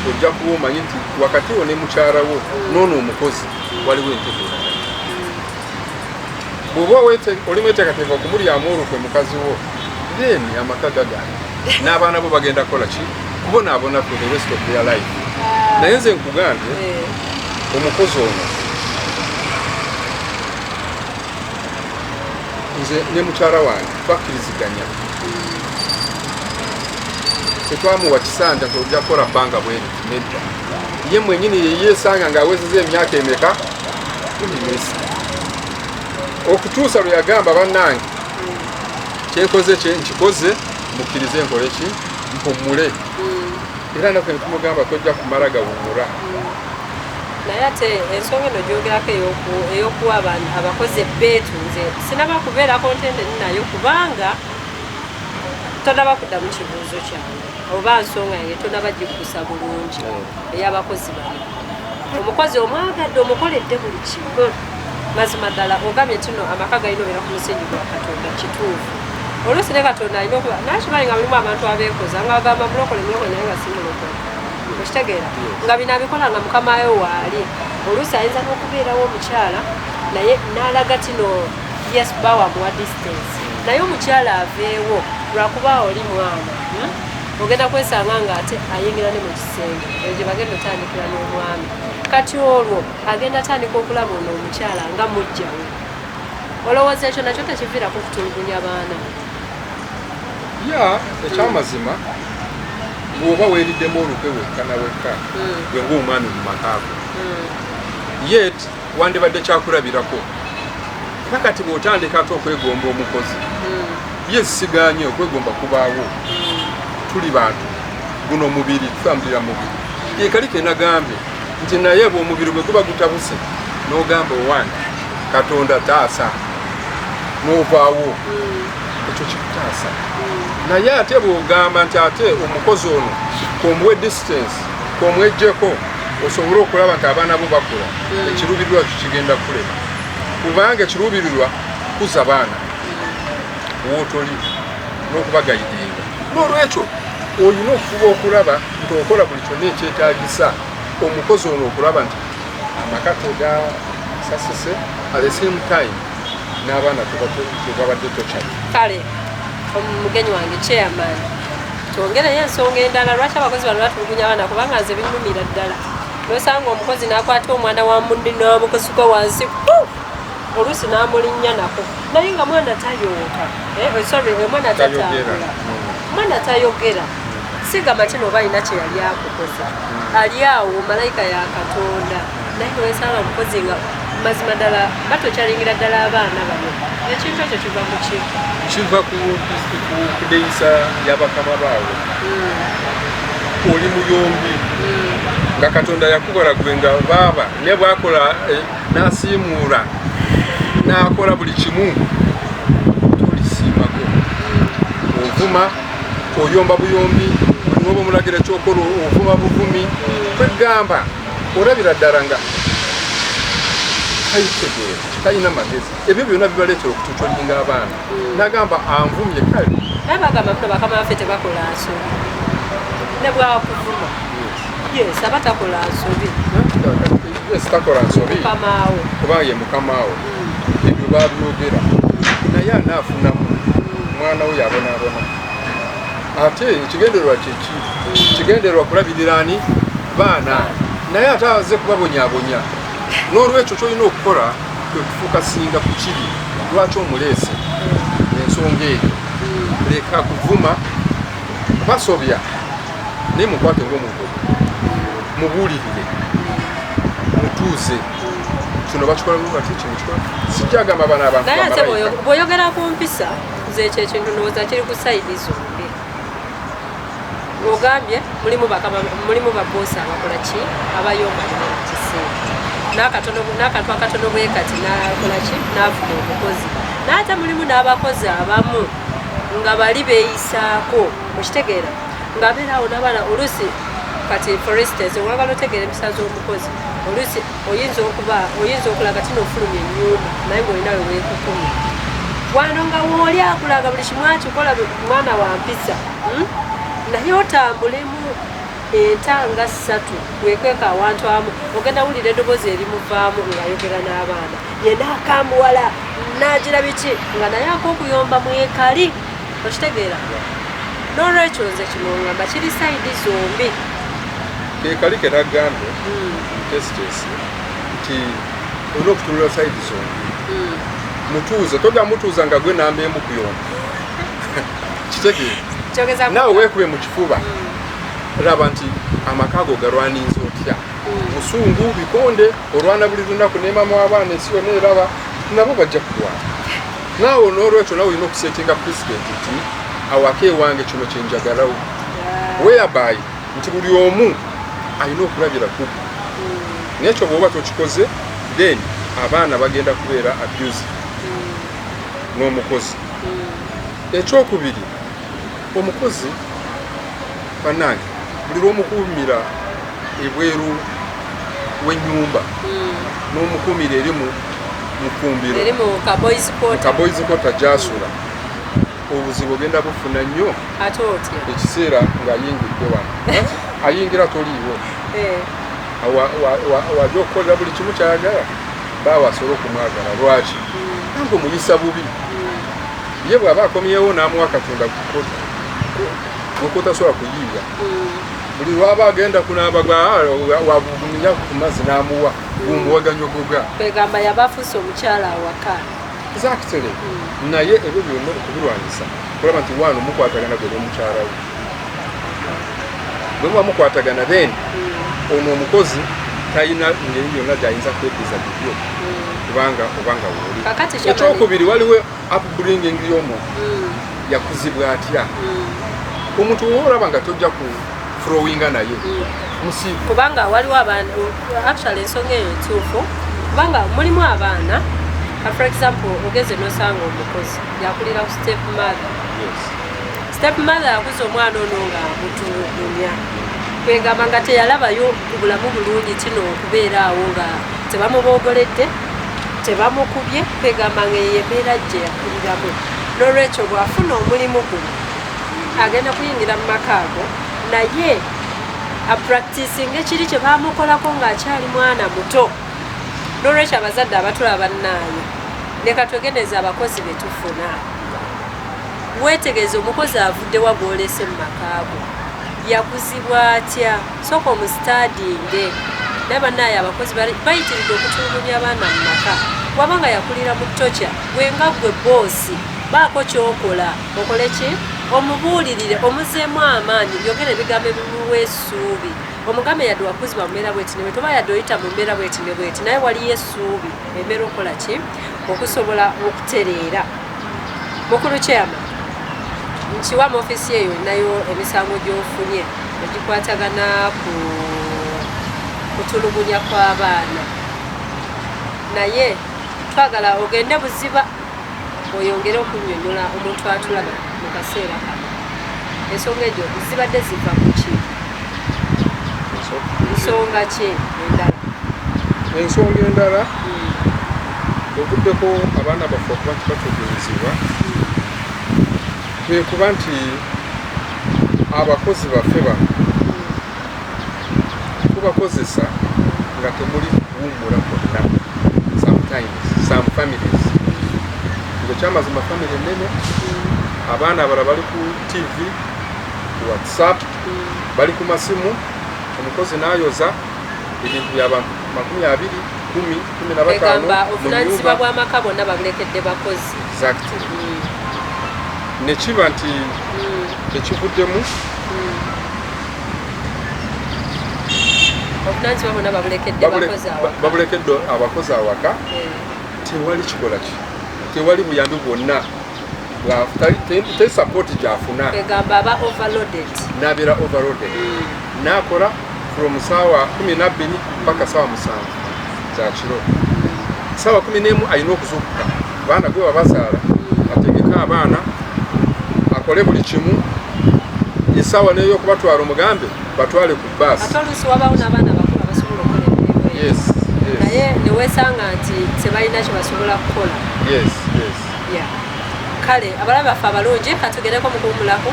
ojja kuba omanyi nti wakati wo ne mukyala wo noono omukozi waliwo entegeera bw'oba oli mweteekateeka okumulyamu olukwe mukazi wo then amaka gagana n'abaana bo bagenda kukola ki kubonaabona for the rest of their life naye nze nkugambye omukozi ono nze ne mukyala wange twakkiriziganya tetwamuwa kisanja nti ojja kukola bbanga bweriti nedda ye mwenyini yeyeesanga ng'awezeza emyaka emeka 14 okutuusa lwe yagamba bannange kyenkoze nkikoze mukkirize enkole ki mpumule era naffe netumugamba tojja kumala gawummula naye ate ensonga eno gyogerako ey'okuwa abakozi ebbeetu nze sinaba kubeera kontendeni nayo kubanga tonaba kuddamu kibuuzo kyange oba nsonga yange tonaba gikusa bulungi ey'abakozi bano omukozi omwagadde omukoledde buli kimu mazima ddala ogambye tino amaka galina obeera ku musingi gwa Katonda kituufu oluusi ne Katonda alina okuba nakimanyi nga mulimu abantu abeekoza nga bagamba mulokole naye nga si mulokole okitegeera nga bino abikola nga mukamawe waali oluusi ayinza n'okubeerawo omukyala naye n'alaga tino yes bawamuwa distance naye omukyala aveewo lwakuba oli mwana ogenda kwesanga nga ate ayingira ne mu kisenge eyo gye bagenda otandikira n'omwami kati olwo agenda atandika okulaba ono omukyala nga mujjawe olowooza ekyo nakyo tekiviirako kutulugunya baana ekyamazima bw'oba weeriddemu olukwe wekka na wekka gwe ng'omwami mu makaako yet wandibadde kyakulabirako nakati bw'otandika ate okwegomba omukozi ye sigaanye okwegomba kubaawo tuli bantu guno mubiri tutambulira mubiri yekalike nagambye nti naye bw'omubiri gwe guba gutabuse n'ogamba owange Katonda taasa n'ovaawo ekyo kikutaasa naye ate bw'ogamba nti ate omukozi ono komuwe distance komwejjeko osobole okulaba nti abaana bo bakula ekiruubirirwa kigenda kulema kubanga ekiruubirirwa kuza baana wootoli n'okubagayidinga n'olwekyo olina okufuba okulaba nti okola buli kyonna ekyetaagisa omukozi ono okulaba nti amaka tegasasise at the same time n'abaana tebabadde tokyali kale omugenyi wange chairman twongereyo ensonga endala lwaki abakozi bano batulugunya abaana kubanga nze binnumira ddala nosanga omukozi n'akwata omwana wa munne n'amukosuka wansi oluusi n'amulinnya nako naye nga mwana tayooka omwana tatambula mwana tayogera sigamba kino oba alina kye yali akukoza ali awo malayika ya Katonda naye wesanga omukozi nga mazima ddala batokyalingira ddala abaana bano ekintu ekyo kiva mu ki kiva ku kudeyisa y'abakama baabwe oli muyombi nga Katonda yakukola gwe nga baaba ne bwakola n'asiimuula n'akola buli kimu tolisiimako ovuma oyomba buyombi noba omulagira ekyokola ovuma buvumi kwegamba olabira ddala nga tayitegeera talina magezi ebyo byonna bibaleetera okututolinga abaana nagamba anvumye kale naye bagamba muno bakama baffe tebakola nsobi ne bwakuvuma yes aba takola nsobi yes takola nsobi mukamaawo kubanga ye mukamaawo ebyo babyogera naye anaafunamu mwana we yabonaabona ate ekigendererwa kyeki kigendererwa kulabirira ani baana naye ate aze kubabonyaabonya n'olwekyo kyolina okukola kwe kufuuka singa ku kiri lwaki omuleese ensonga eyo leka kuvuma basobya naye mukwate ng'omuntu mubuulirire mutuuze kino bakikola bati kino kikola sijagamba abaana abantu naye ate bw'oyogera ku mpisa nze ekyo ekintu ndowooza kiri ku sayidi zombi ogambye mulimu baboosi abakola ki abayomba kisinga n'akantu akatono bwe kati nakola ki n'afuna omukozi n'ate mulimu n'abakozi abamu nga bali beeyisaako okitegeera ng'abeera awo n'abaana oluusi kati for instance owagala otegeera empisa z'omukozi oluusi oyinza okulaga tina ofulumya ennyumba naye ng'olinawe weekukumya wano nga wooli akulaga buli kimu akikola mwana wa mpisa naye otambulemu entanga 3 wekweka awantu amu ogenda wulira eddoboozi erimuvaamu ng'ayogera n'abaana yena akamuwala nagira biki nga naye ak'okuyomba mwekali okitegeera n'olwekyo nze kino ngamba kiri sayidi zombi kekali keragambe tesitesi nti olina okutunula sayidi zombi mutuuze toja mutuuza nga gwe namba emu kuyomba kitegeera naawe weekube mu kifuba raba nti amakago garwaninza otya busungu bikonde olwana buli lunaku nemamu abaana ensi yonna eraba nabo bajja kulwana naawe n'olwekyo nawe olina okusetinga president nti awaka ewange kino kyenjagalawo whereby nti buli omu alina okulabira kugu nekyo bw'oba tokikoze then abaana bagenda kubeera abuse n'omukozi ekyokubiri omukozi bannange buli lw'omukuumira ebweru w'ennyumba n'omukuumira eri mu mukumbiro kaboys kota gyasula obuzibu ogenda bufuna nnyo ekiseera ng'ayingidde wano ayingira toliiwo wajja okukolera buli kimu kyayagala baawe asobole okumwagala lwaki nange omuyisa bubi ye bw'aba akomyewo n'amuwa Katonda kukota nokotasobola kuyiiya buli lwaba agenda kunaaba wabuguminya ku mazzi n'amuwa gumuwaganyogoga kwegamba yabafuuse omukyala awaka exactly naye ebyo byonna okubirwanyisa kulaba nti wano mukwatagana gwe n'omukyala we bwe muba mukwatagana then ono omukozi talina ngeri yonna gy'ayinza kweddiza bibyo kubanga obanga wooli ekyokubiri waliwo upbringing y'omuntu yakuzibwa atya omuntu olaba nga tojja flowinga naye musiivu kubanga waliwo abaana actually ensonga eyo ntuufu kubanga mulimu abaana for example ogeze nosanga omukozi yakulira ku step mother yakuza omwana ono nga mutulugunya kwegamba nga teyalabayo bulamu bulungi kino okubeeraawo nga tebamuboogoledde tebamukubye kwegamba nga eyembeera gye yakuliramu n'olwekyo bw'afuna omulimu guno agenda kuyingira mu maka ago naye apracticinga ekiri kye bamukolako ng'akyali mwana muto n'olwekyo abazadde abatula bannaayo leka twegeneza abakozi be tufuna weetegeeza omukozi avuddewa gw'olese mu makaago yakuzibwa atya sooka omusitaadinge naye bannaayo abakozi bayitiridde okutulugunya abaana mu maka wabanga yakulira mu ttokya gwenga gwe boosi baako kyokola okole ki omubuulirire omuzeemu amaanyi byogera ebigambo ebimuwa essuubi omugambe yadde wakuzibwa mu mbeera bweti ne bwe toba yadde oyita mu mbeera bweti ne bweti naye waliyo essuubi embeera okola ki okusobola okutereera mukulu kyama nkiwa mu ofiisi eyo nayo emisango gy'ofunye egikwatagana ku kutulugunya kw'abaana naye twagala ogende buziba oyongere okunnyonnyola omuntu atulaba mu kaseera kano ensonga egyo zibadde ziva ku ki nsonga ki endala ensonga endala oguddeko abaana baffe okuba nti batugunyizibwa kwekuba nti abakozi baffe bano tubakozesa nga temuli kuwummula kwonna sometimes some families nga kyamazima family ennene abaana abala bali ku tv ku whatsapp bali ku masimu omukozi n'ayoza ebintu by'abantu 20 10 15 obuvunaanyizibwa bw'amaka bonna babulekedde bakozi exactly nekiba nti ekivuddemu obuvunaanyizibwa bonna babulekedde abakozi awaka tewali kikola ki tewali buyambi bwonna teri sapoti gyafuna egamba aba overloaded nabeera overloaded nakola from saawa 12 mpaka saawa 7 zakiro saawa 11 alina okuzuukuka abaana gwe babazaala ategeka abaana akole buli kimu esaawa neyo okubatwala omugambe batwale ku baasi ate oluusi wabaawo n'abaana bakulu abasobola okukola emirimu naye neweesanga nti tebalina kye basobola kukola kale abalabe baffe abalungi katugereko mu kuwumulako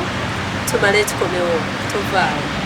tumale tukomewo tuvaawo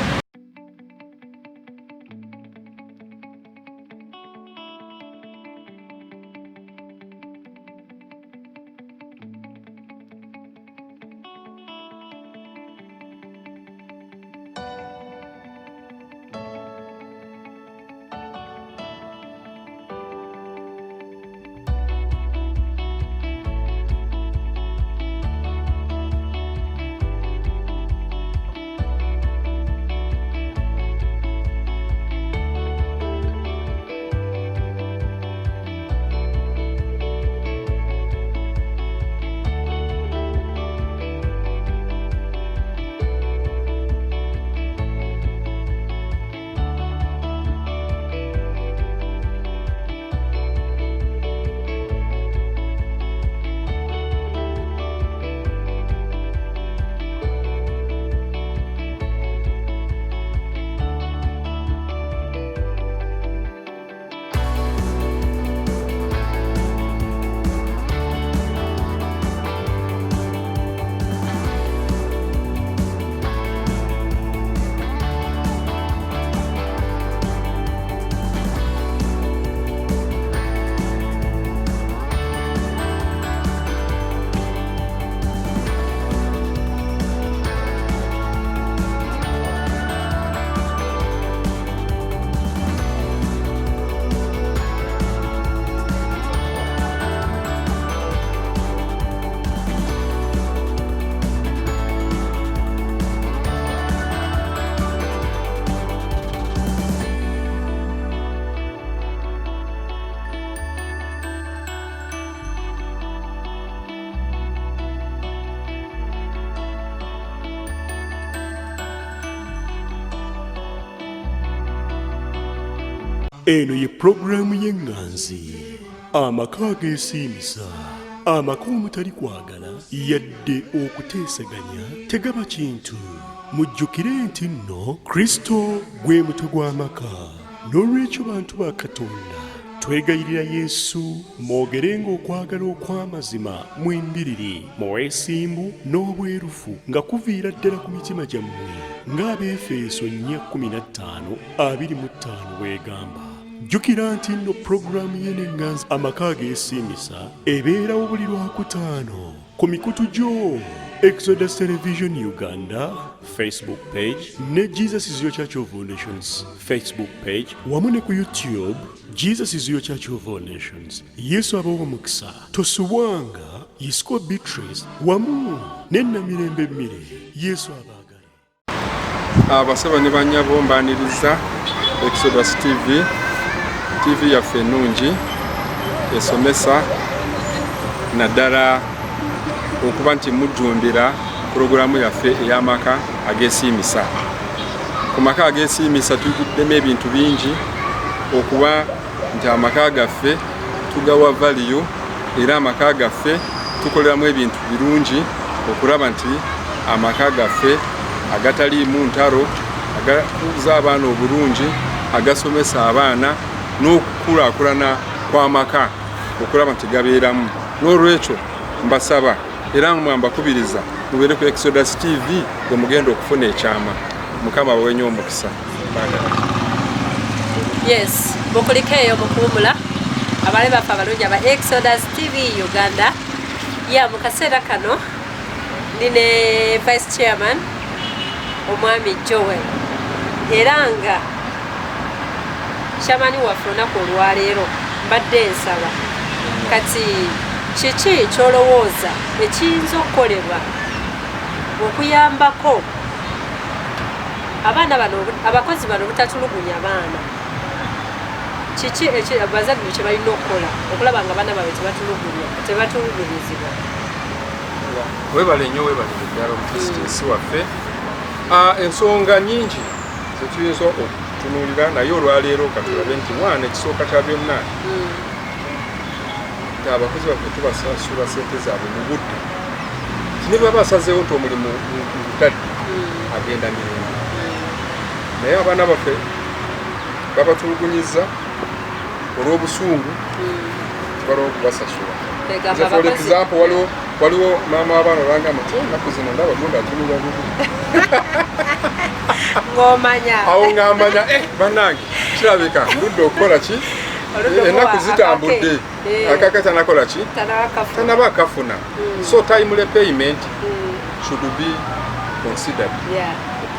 eno ye pulogulaamu y'enganzi amaka ageesiimisa amaka omutali kwagala yadde okuteesaganya tegaba kintu mujjukire nti nno Kristo gwe mutwe gw'amaka n'olwekyo bantu ba Katonda twegayirira Yesu mwogerenga okwagala okw'amazima mwembiriri mu bwesimbu n'obwerufu nga kuviira ddala ku mitima gyammwe ng'Abeefeso 4:15-25 bw'egamba. Jjukira nti nno pulogulaamu y'enenganzi amaka ageesiimisa ebeerawo buli Lwakutaano ku mikutu gyo Exodus Television Uganda Facebook page ne Jesus is your Church of All Nations Facebook page wamu ne ku YouTube Jesus is your Church of All Nations. Yesu abawa omukisa tosubwanga Yisiko Beatrice wamu ne Namirembe Mire. Yesu abaagale. Abasaba ne banyabo mbaniriza Exodus TV yaffe ennungi esomesa naddala okuba nti mujjumbira pulogulaamu yaffe ey'amaka ageesiimisa. Ku maka ageesiimisa tuguddemu ebintu bingi okuba nti amaka gaffe tugawa valiyu era amaka gaffe tukoleramu ebintu birungi okulaba nti amaka gaffe agataliimu ntalo agakuza abaana obulungi agasomesa abaana n'okukulaakulana kw'amaka okulaba nti gabeeramu. N'olwekyo mbasaba era mbakubiriza mubeere ku Exodus TV gwe mugenda okufuna ekyama. Mukama abawenye omukisa. Yes, bukulikeeyo mukuumula abale baffe abalungi aba Exodus TV Uganda. Ya mu kaseera kano ndine Vice Chairman omwami Joel era nga Shamani waffe olunaku olwaleero mbadde nsaba kati kiki kyolowooza ekiyinza okukolebwa okuyambako abaana bano abakozi bano butatulugunya baana. Kiki abazadde kye balina okukola okulaba nga abaana baabwe tebatulugunyizibwa. Webale nnyo webale ddala omukristiyesi waffe. Ensonga nyingi zetuyinza okutunuulira naye olwaleero katulabe nti mwana ekisooka kya byonna abakozi baffe tubasasula ssente zaabwe mu budde. Ne baba basazeewo nti omulimu mutadde agenda mirembe. Naye abaana baffe babatulugunyiza olw'obusungu tubalawo okubasasula. For example, waliwo maama w'abaana olwangamba nti ennaku zino ndaba gunda atunula bubu. Ng'omanya. Awo ng'amanya bannange kirabika ndudde okukola ki? Ennaku zitambudde. Akaka tanakola ki? Tanaba akafuna. So timely payment should be considered a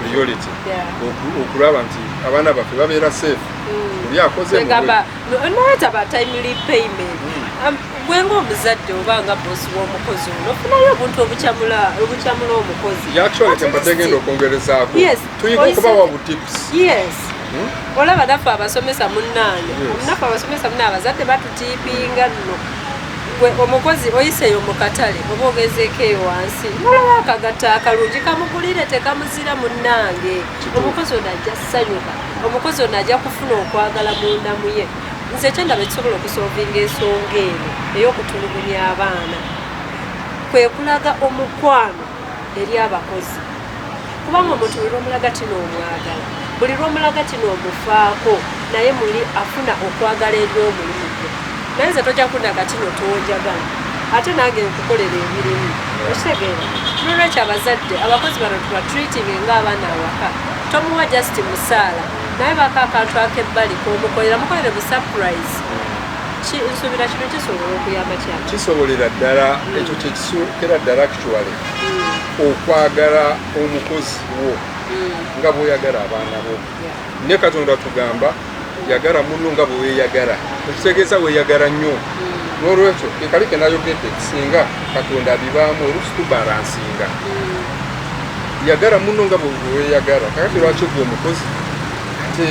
priority. Okulaba nti abaana baffe babeera safe. Buli akoze mu noyetaba timely payment. Gwenga omuzadde oba nga bosi w'omukozi ono ofunayo obuntu obukyamula omukozi. Actually tembadde ngenda okwongerezaako. Tuyiga okubawa butips. Yes. Olaba naffe abasomesa munnange. Naffe abasomesa munnange abazadde batutiipinga nno. Gwe omukozi oyiseeyo mu katale oba ogezeeko eyo wansi. Olaba akagatta akalungi kamugulire tekamuzira munnange. Omukozi ono ajja ssanyuka. Omukozi ono ajja kufuna okwagala munda mu ye. Nze kyendaba ekisobola okusolvinga ensonga eno ey'okutulugunya abaana kwe kulaga omukwano eri abakozi. Kubanga omuntu buli lw'omulaga tino omwagala, buli lw'omulaga tino omufaako, naye muli afuna okwagala eri omulimu gwe. Naye nze tojja kunaga tino toonjagala ate nange nkukolera emirimu. Okitegeera? N'olwekyo abazadde abakozi bano tubatreatinge ng'abaana awaka. Tomuwa just musaala naye baka akantu ak'ebbali k'omukolera mukolere bu surprise. Nsuubira kino kisobola okuyamba kyama. Kisobolera ddala ekyo kyekisokera ddala actually okwagala omukozi wo nga bw'oyagala abaana bo. Ne Katonda tugamba yagala munno nga bwe weeyagala. Ekitegeeza weeyagala nnyo. N'olwekyo ekali ke nayogedde singa Katonda abibaamu oluusi tubalansinga. Yagala munno nga bwe weeyagala. Kakati lwaki gwe omukozi ate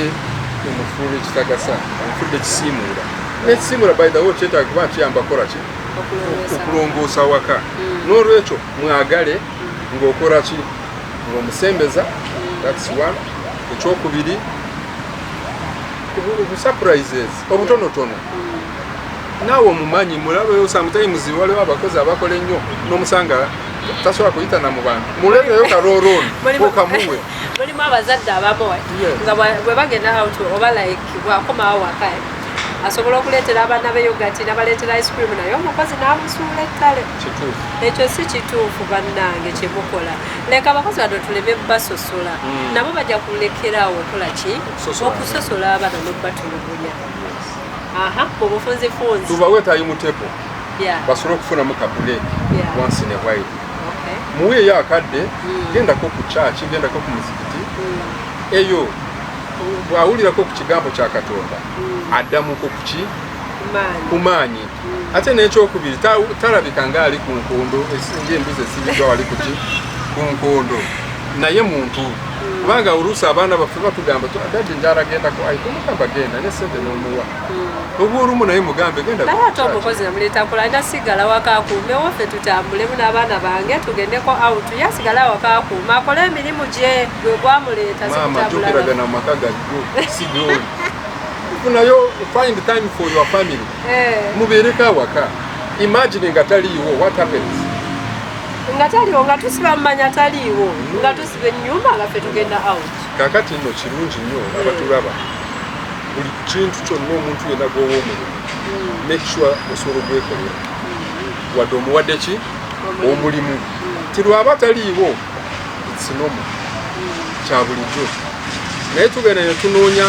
omufuula ekitagasa omufuudde ekisiimuula. N'ekisiimuula by the way kyetaaga kuba kiyamba kukola ki? Okulongoosa waka. N'olwekyo mwagale ng'okola ki? Ng'omusembeza. That's one. Ekyokubiri surprises obutonotono naawe omumanyi mulabeyo sometimes waliwo abakozi abakola ennyo n'omusanga tasobola kuyitana mu bantu muleeteyo kaloroni okamuwe mulimu abazadde abamu nga bwe bagenda out oba like bwakomawo waka asobola okuleetera abaana be yogati n'abaleetera ice cream naye omukozi n'amusuula ettale ekyo si kituufu bannange kyemukola leka abakozi bano tuleme basosola nabo bajja kulekerawo okola ki okusosola abaana n'obatulugunya obufunzifunzi tubaweetayo mutepo basobole okufunamu kabule once in a while muweeyo akadde gendako ku church gendako ku muzikiti eyo bwawulirako ku kigambo kya Katonda addamuko kuki kumaanyi ate n'ekyokubiri talabika ngaali ku nkondo esinga embuzi esibiddwa wali kuki ku nkondo naye muntu kubanga oluusi abaana baffe batugamba dadde njala gendako aitomugamba genda nesente n'omuwa obwolumu naye mugambe genda naye ate omukozi namuleeta kulanda sigala waka akuume waffe tutambulemu n'abaana bange tugendeko out yasigala waka akuume akole emirimu gye gwe gwamuleeta sikutambulagana mu maka gajjo si gyoli funayo find time for your family mubeereko awaka imagine nga taliiwo what happens nga taliiwo nga tusiba mumanya taliiwo nga tusiba ennyumba nga ffe tugenda out kakati nno kirungi nnyo abatulaba buli kintu kyonna omuntu yenna gwowa omulimu make sure osobola ogwekolera wadde omuwadde ki omulimu tirwaba taliiwo sinomu kya bulijjo naye tugenda ne tunoonya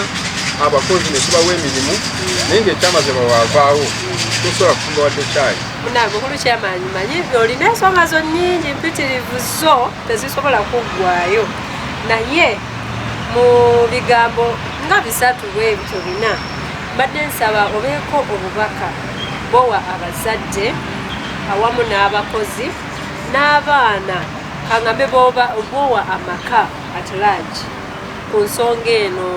abakozi ne tubawa emirimu naye ng'ekyamaze bawaavaawo tosobola kufumba wadde kyayi munamukulu kyamaanyi manyi olina ensonga zo nnyingi mpitirivu zo tezisobola kuggwayo naye mu bigambo nga bisatu bwebityo bina mbadde nsaba obeeko obubaka bowa abazadde awamu n'abakozi n'abaana kangambe bowa amaka at large ku nsonga eno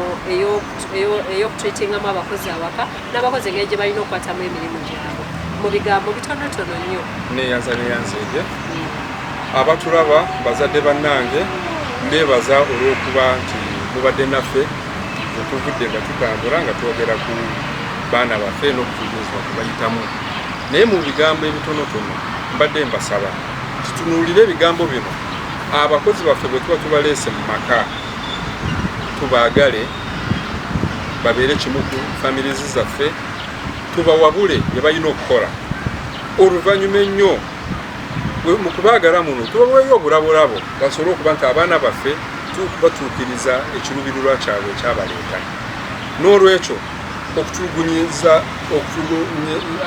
ey'okutreatingamu abakozi awaka n'abakozi engeri gye balina okukwatamu emirimu gyabwe mu bigambo bitonotono nnyo neyanzeje abatulaba bazadde bannange mbebaza olw'okuba nti mubadde naffe okuvudde nga tutambula nga twogera ku baana baffe n'okutulizibwa kubayitamu naye mu bigambo ebitonotono mbadde mbasaba tutunuulire ebigambo bino abakozi baffe bwe tuba tubaleese mu maka tubaagale babeere kimu ku families zaffe tubawabule bye balina okukola oluvannyuma ennyo mu kubaagala muno tubaweeyo obulabolabo basobole okuba nti abaana baffe batuukiriza ekiruubirirwa kyabwe ekyabaleeta n'olwekyo okutulugunyiza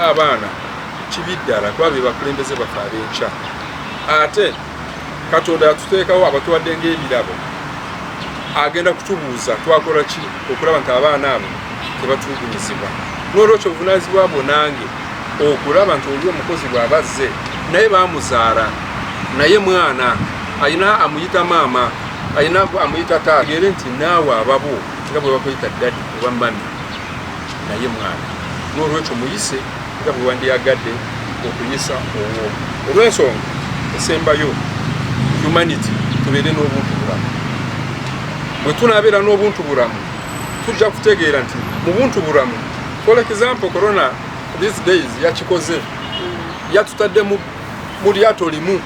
abaana kibi ddala kuba be bakulembeze baffe ab'enkya ate Katonda yatuteekawo abatuwadde ng'ebirabo agenda kutubuuza twakola ki okulaba nti abaana abo tebatulugunyizibwa n'olwekyo obuvunaanyizibwa bwo nange okulaba nti oli omukozi bw'abazze naye baamuzaala naye mwana ayina amuyita maama ayina amuyita taata gere nti naawe ababo nga bwe bakuyita dadi oba mami naye mwana n'olwekyo muyise nga bwe wandiyagadde okuyisa olwo olw'ensonga esembayo humanity tubeere n'obuntu bulamu bwe tunaabeera n'obuntu bulamu tujja kutegeera nti mu buntu bulamu for example corona these days yakikoze yatutadde mu lyato limu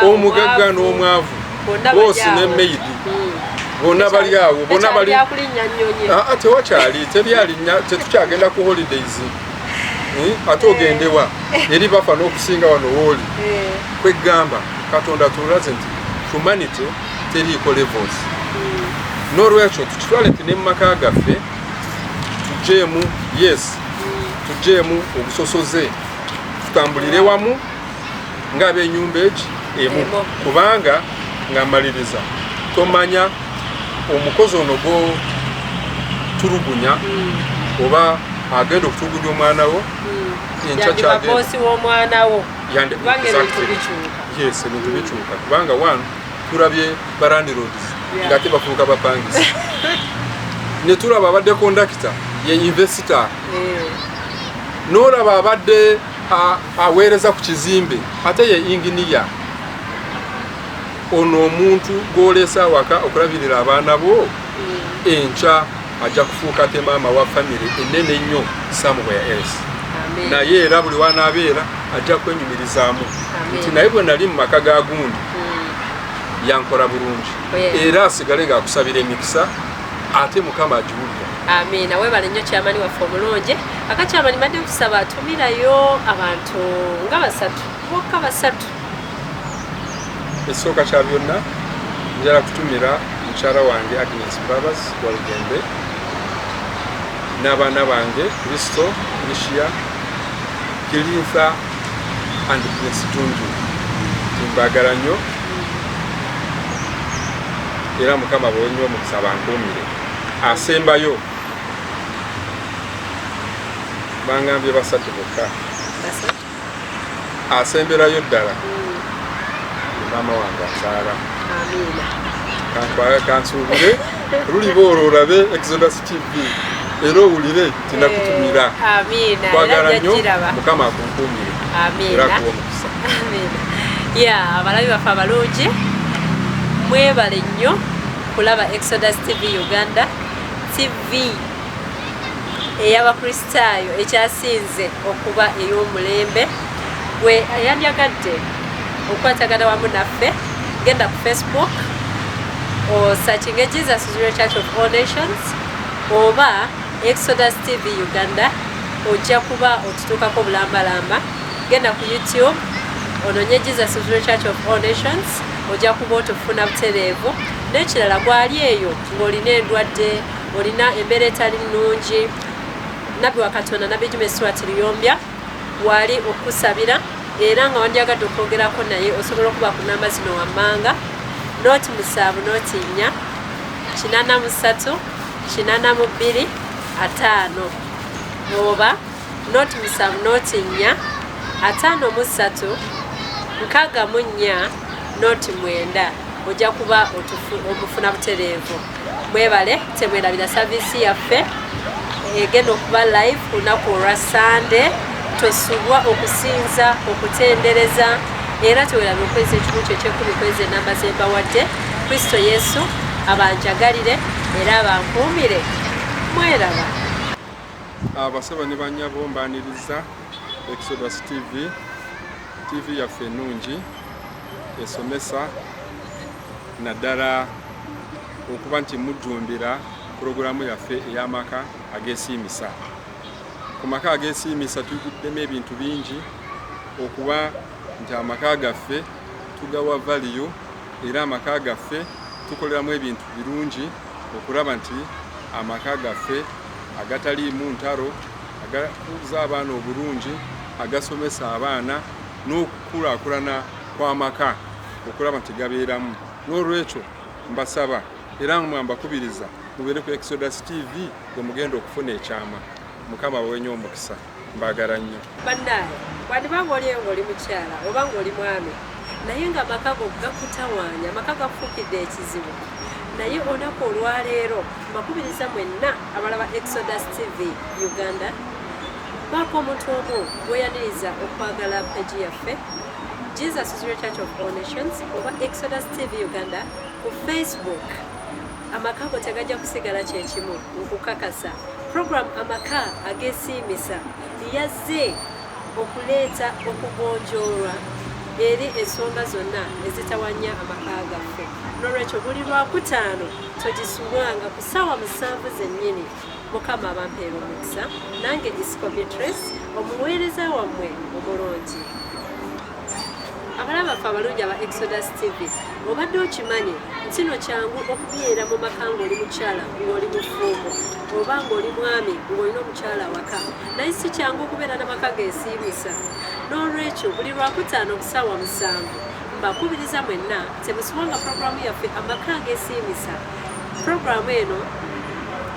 omugagga n'omwavu boosi ne meidi bonna bali awo bonna bali tewakyali tetukyagenda ku holidays ate ogendewa eri bafa n'okusinga wano wooli kwegamba Katonda tulaze nti humanity teriiko levels n'olwekyo tukitwale nti ne mu maka gaffe tujeemu tujeemu obusosoze tutambulire wamu ng'ab'ennyumba egi emu kubanga ng'amaliriza tomanya omukozi ono tulugunya oba agenda okutulugunya omwana wo enkya kyagenda ebintu bikyuka kubanga one tulabye barandi roads ng'ate bafuuka bapangisa ne tulaba abadde kondakita ye investor n'olaba abadde aweereza ku kizimbe ate ye inginiya ono omuntu gw'oleesa awaka okulabirira abaana bo enkya ajja kufuuka te maama wa family enene nnyo somewhere else. Amen. Naye era buli wanaabeera ajja kwenyumirizaamu nti naye bwe nali mu maka ga gundi yankola bulungi era asigale ng'akusabira emikisa ate Mukama agiwulira. Amina. Webale nnyo kyamani waffe omulungi. Akakyamani mbadde kusaba atumirayo abantu nga basatu bokka basatu. Ekisooka kya byonna njala kutumira mukyala wange Agnes Babas Walugembe n'abaana bange Kristo, Lucia, Kilintha and Prince Tunju. Timbagala nnyo era Mukama bw'onnyo omukisa bankuumire. Asembayo bangambye basatu bokka. Asemberayo ddala maama wange asaala. Kansuubire luliba olwo olabe Exodus TV era owulire tinakutumira. Twagala nnyo Mukama akunkuumire era akuwa omukisa. Abalabi baffe abalungi mwebale nnyo kulaba Exodus TV Uganda, TV ey'abakristaayo ekyasinze okuba ey'omulembe. Gwe yandyagadde okukwatagana wamu naffe genda ku Facebook osachinge Jesus is Real Church of All Nations oba Exodus TV Uganda ojja kuba otutuukako bulambalamba. Genda ku YouTube ononye Jesus is Real Church of All Nations ojja kuba otufuna butereevu. N'ekirala gwali eyo ng'olina endwadde, olina embeera etali nnungi, nabbi wa Katonda nabbi Jimmy Stewart Luyombya wali okusabira era nga wandyagadde okwogerako naye osobola okuba ku namba zino wammanga 07 4 4 8 5 oba 07 4 5 3 9 ojja kuba omufuna butereevu. Mwebale temwerabira saviisi yaffe egenda okuba live ku lunaku olwa Sande. Tosubwa okusinza okutendereza era tewerabira okweza ekimu kyo ekyekumi kweza enamba zembawadde. Kristo Yesu abanjagalire era abankuumire. Mweraba. Abasaba ne bannyabo mbaaniriza Exodus TV yaffe ennungi esomesa naddala okuba nti mujjumbira puroguramu yaffe ey'amaka ageesiimisa. Ku maka ageesiimisa tuguddemu ebintu bingi okuba nti amaka gaffe tugawa value era amaka gaffe tukoleramu ebintu birungi okulaba nti amaka gaffe agataliimu ntalo, agakuza abaana obulungi, agasomesa abaana n'okukulaakulana kw'amaka okulaba nti gabeeramu. N'olwekyo mbasaba era mwambakubiriza mubeere ku Exodus TV gwe mugenda okufuna ekyama. Mukama wenye omukisa. Mbagala nnyo. Bannaye bwandibanga oli ng'oli mukyala oba ng'oli mwami naye nga amaka go gakutawaanya, amaka gafuukidde ekizibu, naye olunaku olwaleero mbakubiriza mwenna abalaba Exodus TV Uganda baako omuntu omu gweyaniriza okwagala peegi yaffe Jesus is Real Church of All Nations oba Exodus TV Uganda ku Facebook. Amaka go tegajja kusigala kyekimu nkukakasa. Program amaka ageesiimisa yazze okuleeta okugonjoolwa eri ensonga zonna ezitawanya amaka gaffe. N'olwekyo buli Lwakutaano togisubwanga ku ssaawa 7 zennyini. Mukama abampeera omukisa. Nange Isco Beatrice omuweereza wammwe omulungi. Abalaba baffe abalungi aba Exodus TV obadde okimanyi kino kyangu okubeera mu maka ng'oli mukyala ng'oli mufumbo oba ng'oli mwami ng'olina omukyala waka, naye si kyangu okubeera n'amaka geesiimisa. N'olwekyo buli Lwakutaano ku ssaawa 7 mbakubiriza mwenna temusubwanga puroguramu yaffe amaka ageesiimisa. Puroguramu eno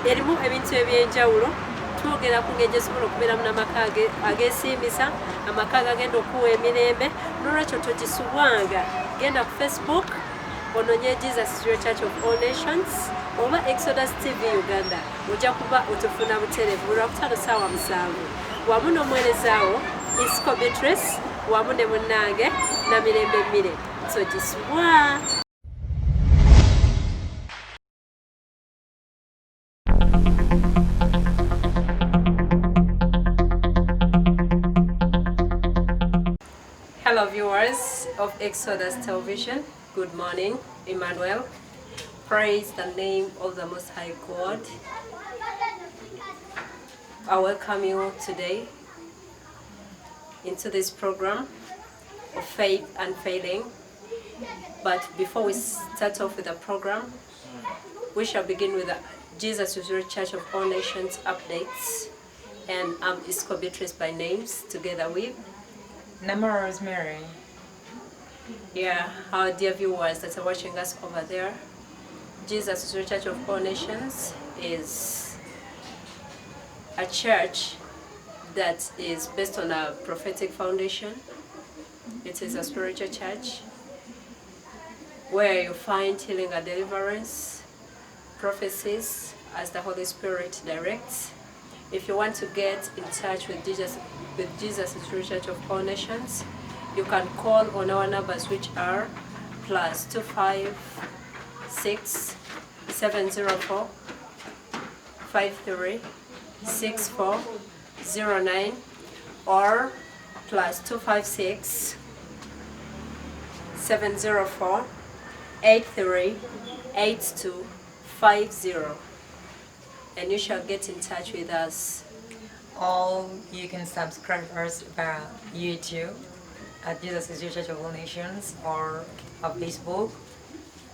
erimu ebintu ebyenjawulo. Twogera ku ngeri gyesobola okubeeramu n'amaka ageesiimisa, amaka agagenda okuwa emirembe. N'olwekyo togisubwanga, genda ku Facebook ononye Jesus is Real Church of All Nations oba Exodus TV Uganda ojja kuba otufuna butereevu. Lwakutaano ssaawa 7 wamu n'omuweerezaawo Isco Beatrice wamu ne munnange Namirembe Mire. Togisubwa. fellow viewers of Exodus Television, good morning, Emmanuel. Praise the name of the Most High God. I welcome you today into this program of Faith Unfailing. But before we start off with the program, we shall begin with the Jesus is Real Church of All Nations updates. And I'm Isco Beatrice by names, together with Nama Rosemary. Yeah, our dear viewers that are watching us over there. Jesus is Real Church of All Nations is a church that is based on a prophetic foundation. It is a spiritual church where you find healing and deliverance, prophecies as the Holy Spirit directs. If you want to get in touch with Jesus is Real Church of All Nations, you can call on our numbers, which are +256 704 5364 09 or +256 704 838250, and you shall get in touch with us. Or you can subscribe us via YouTube at Jesus is Real Church of All Nations, or on Facebook,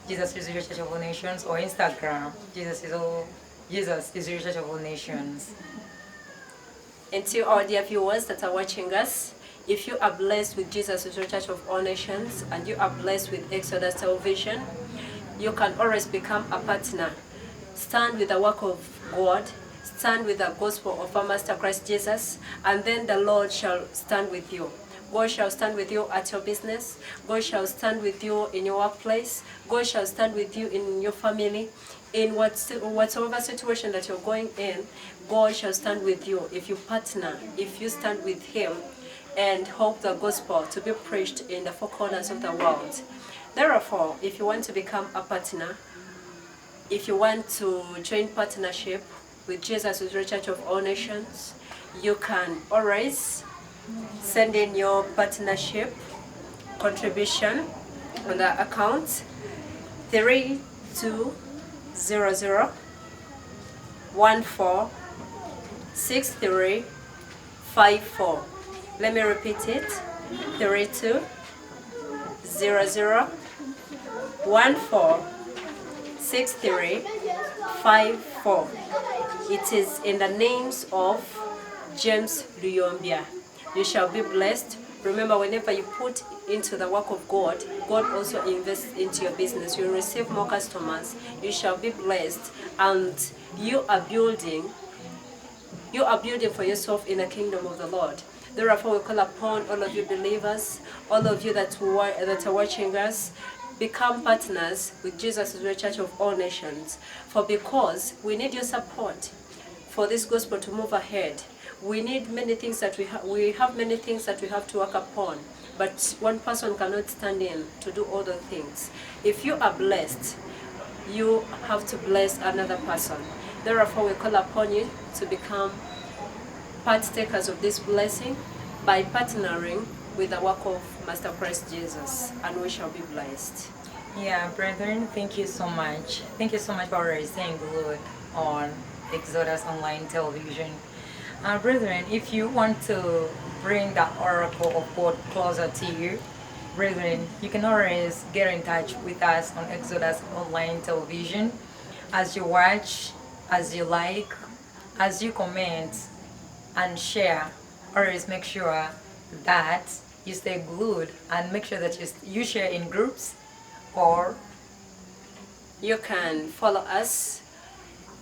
Jesus is Real Church of All Nations, or Instagram, Jesus is Real Church of All Nations. And to our dear viewers that are watching us, if you are blessed with Jesus is Real Church of All Nations and you are blessed with Exodus Television, you can always become a partner. Stand with the work of God, stand with the gospel of our Master Christ Jesus, and then the Lord shall stand with you. God shall stand with you at your business. God shall stand with you in your workplace. God shall stand with you in your family. In whatever situation that you're going in, God shall stand with you if you partner, if you stand with Him and hope the gospel to be preached in the four corners of the world. Therefore, if you want to become a partner, if you want to join partnership with Jesus is Real Church of All Nations, you can always send in your partnership contribution on the account 3200 146354. Let me repeat it. 3200 146354. It is in the names of James Luyombia. You shall be blessed. Remember, whenever you put into the work of God, God also invests into your business. You will receive more customers. You shall be blessed, and you are building for yourself in the kingdom of the Lord. Therefore, we call upon all of you believers, all of you that are watching us, become partners with Jesus is Real Church of All Nations. For because we need your support for this gospel to move ahead. We need many things that we have many things that we have to work upon, but one person cannot stand in to do all the things. If you are blessed, you have to bless another person. Therefore, we call upon you to become partakers of this blessing by partnering with the work of Master Christ Jesus, and we shall be blessed. Yeah, brethren, thank you so much. Thank you so much for raising the Lord on Exodus Online Television. Brethren, if you want to bring the oracle of God closer to you, brethren, you can always get in touch with us on Exodus Online Television. As you watch, as you like, as you comment and share, always make sure that you stay glued and make sure that you share in groups, or you can follow us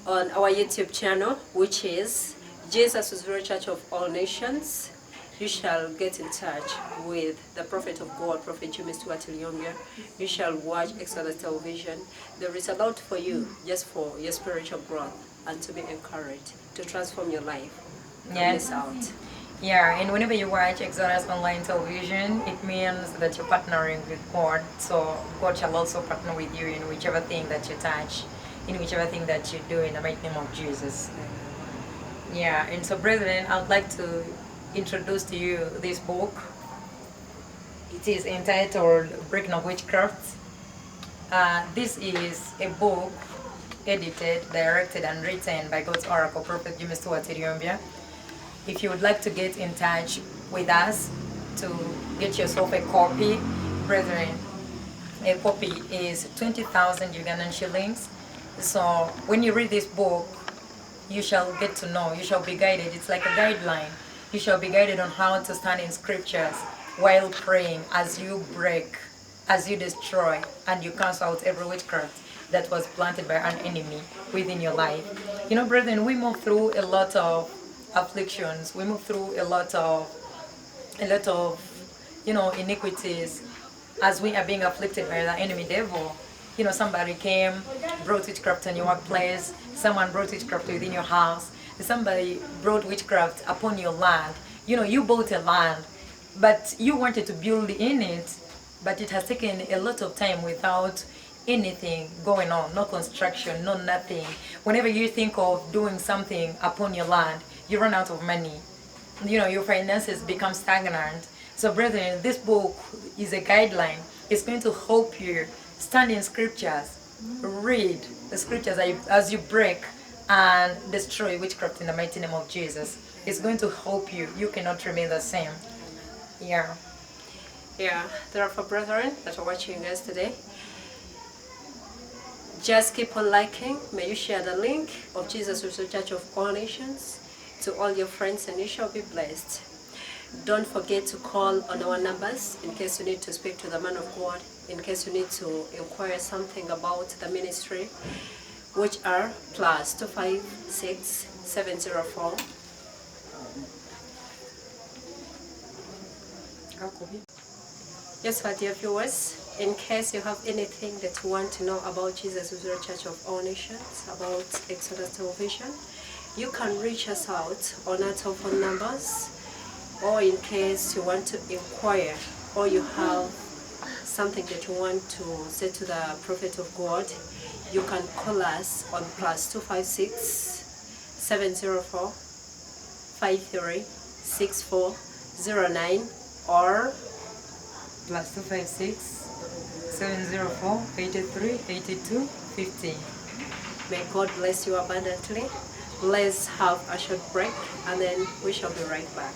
on our YouTube channel, which is Jesus is Real Church of All Nations. You shall get in touch with the prophet of God, Prophet Jimmy Stewart Luyombia. You shall watch Exodus Television. There is a lot for you, just for your spiritual growth and to be encouraged, to transform your life. Don't miss out. Yeah, and whenever you watch Exodus Online Television, it means that you're partnering with God. So God shall also partner with you in whichever thing that you touch, in whichever thing that you do, in the mighty name of Jesus. Yeah, and so brethren, I'd like to introduce to you this book. It is entitled Breaking of Witchcraft. This is a book edited, directed, and written by God's Oracle Prophet Jimmy Stewart Iriombia. If you would like to get in touch with us to get yourself a copy, brethren, a copy is 20,000 Ugandan shillings. So when you read this book, you shall get to know, you shall be guided. It's like a guideline. You shall be guided on how to stand in scriptures while praying as you break, as you destroy, and you cancel out every witchcraft that was planted by an enemy within your life. You know, brethren, we move through a lot of afflictions. We move through a lot of iniquities as we are being afflicted by the enemy devil. You know, somebody came, brought witchcraft in your workplace, someone brought witchcraft within your house, somebody brought witchcraft upon your land. You know, you bought a land, but you wanted to build in it, but it has taken a lot of time without anything going on, no construction, no nothing. Whenever you think of doing something upon your land, you run out of money. You know, your finances become stagnant. So brethren, this book is a guideline. It's going to help you stand in scriptures, read the scriptures as you break and destroy witchcraft in the mighty name of Jesus. It's going to help you. You cannot remain the same. Yeah. Therefore, brethren that are watching us today, just keep on liking. May you share the link of Jesus Restored Church of All Nations to all your friends, and you shall be blessed. Don't forget to call on our numbers in case you need to speak to the man of God, in case you need to inquire something about the ministry, which are +256 704. Yes, my dear viewers, in case you have anything that you want to know about Jesus Restored Church of All Nations, about Exodus Television, you can reach us out on our telephone numbers, or in case you want to inquire or you have something that you want to say to the prophet of God, you can call us on +256 704 536409 or +256 704 83 82 50. May God bless you abundantly. Let's have a short break and then we shall be right back.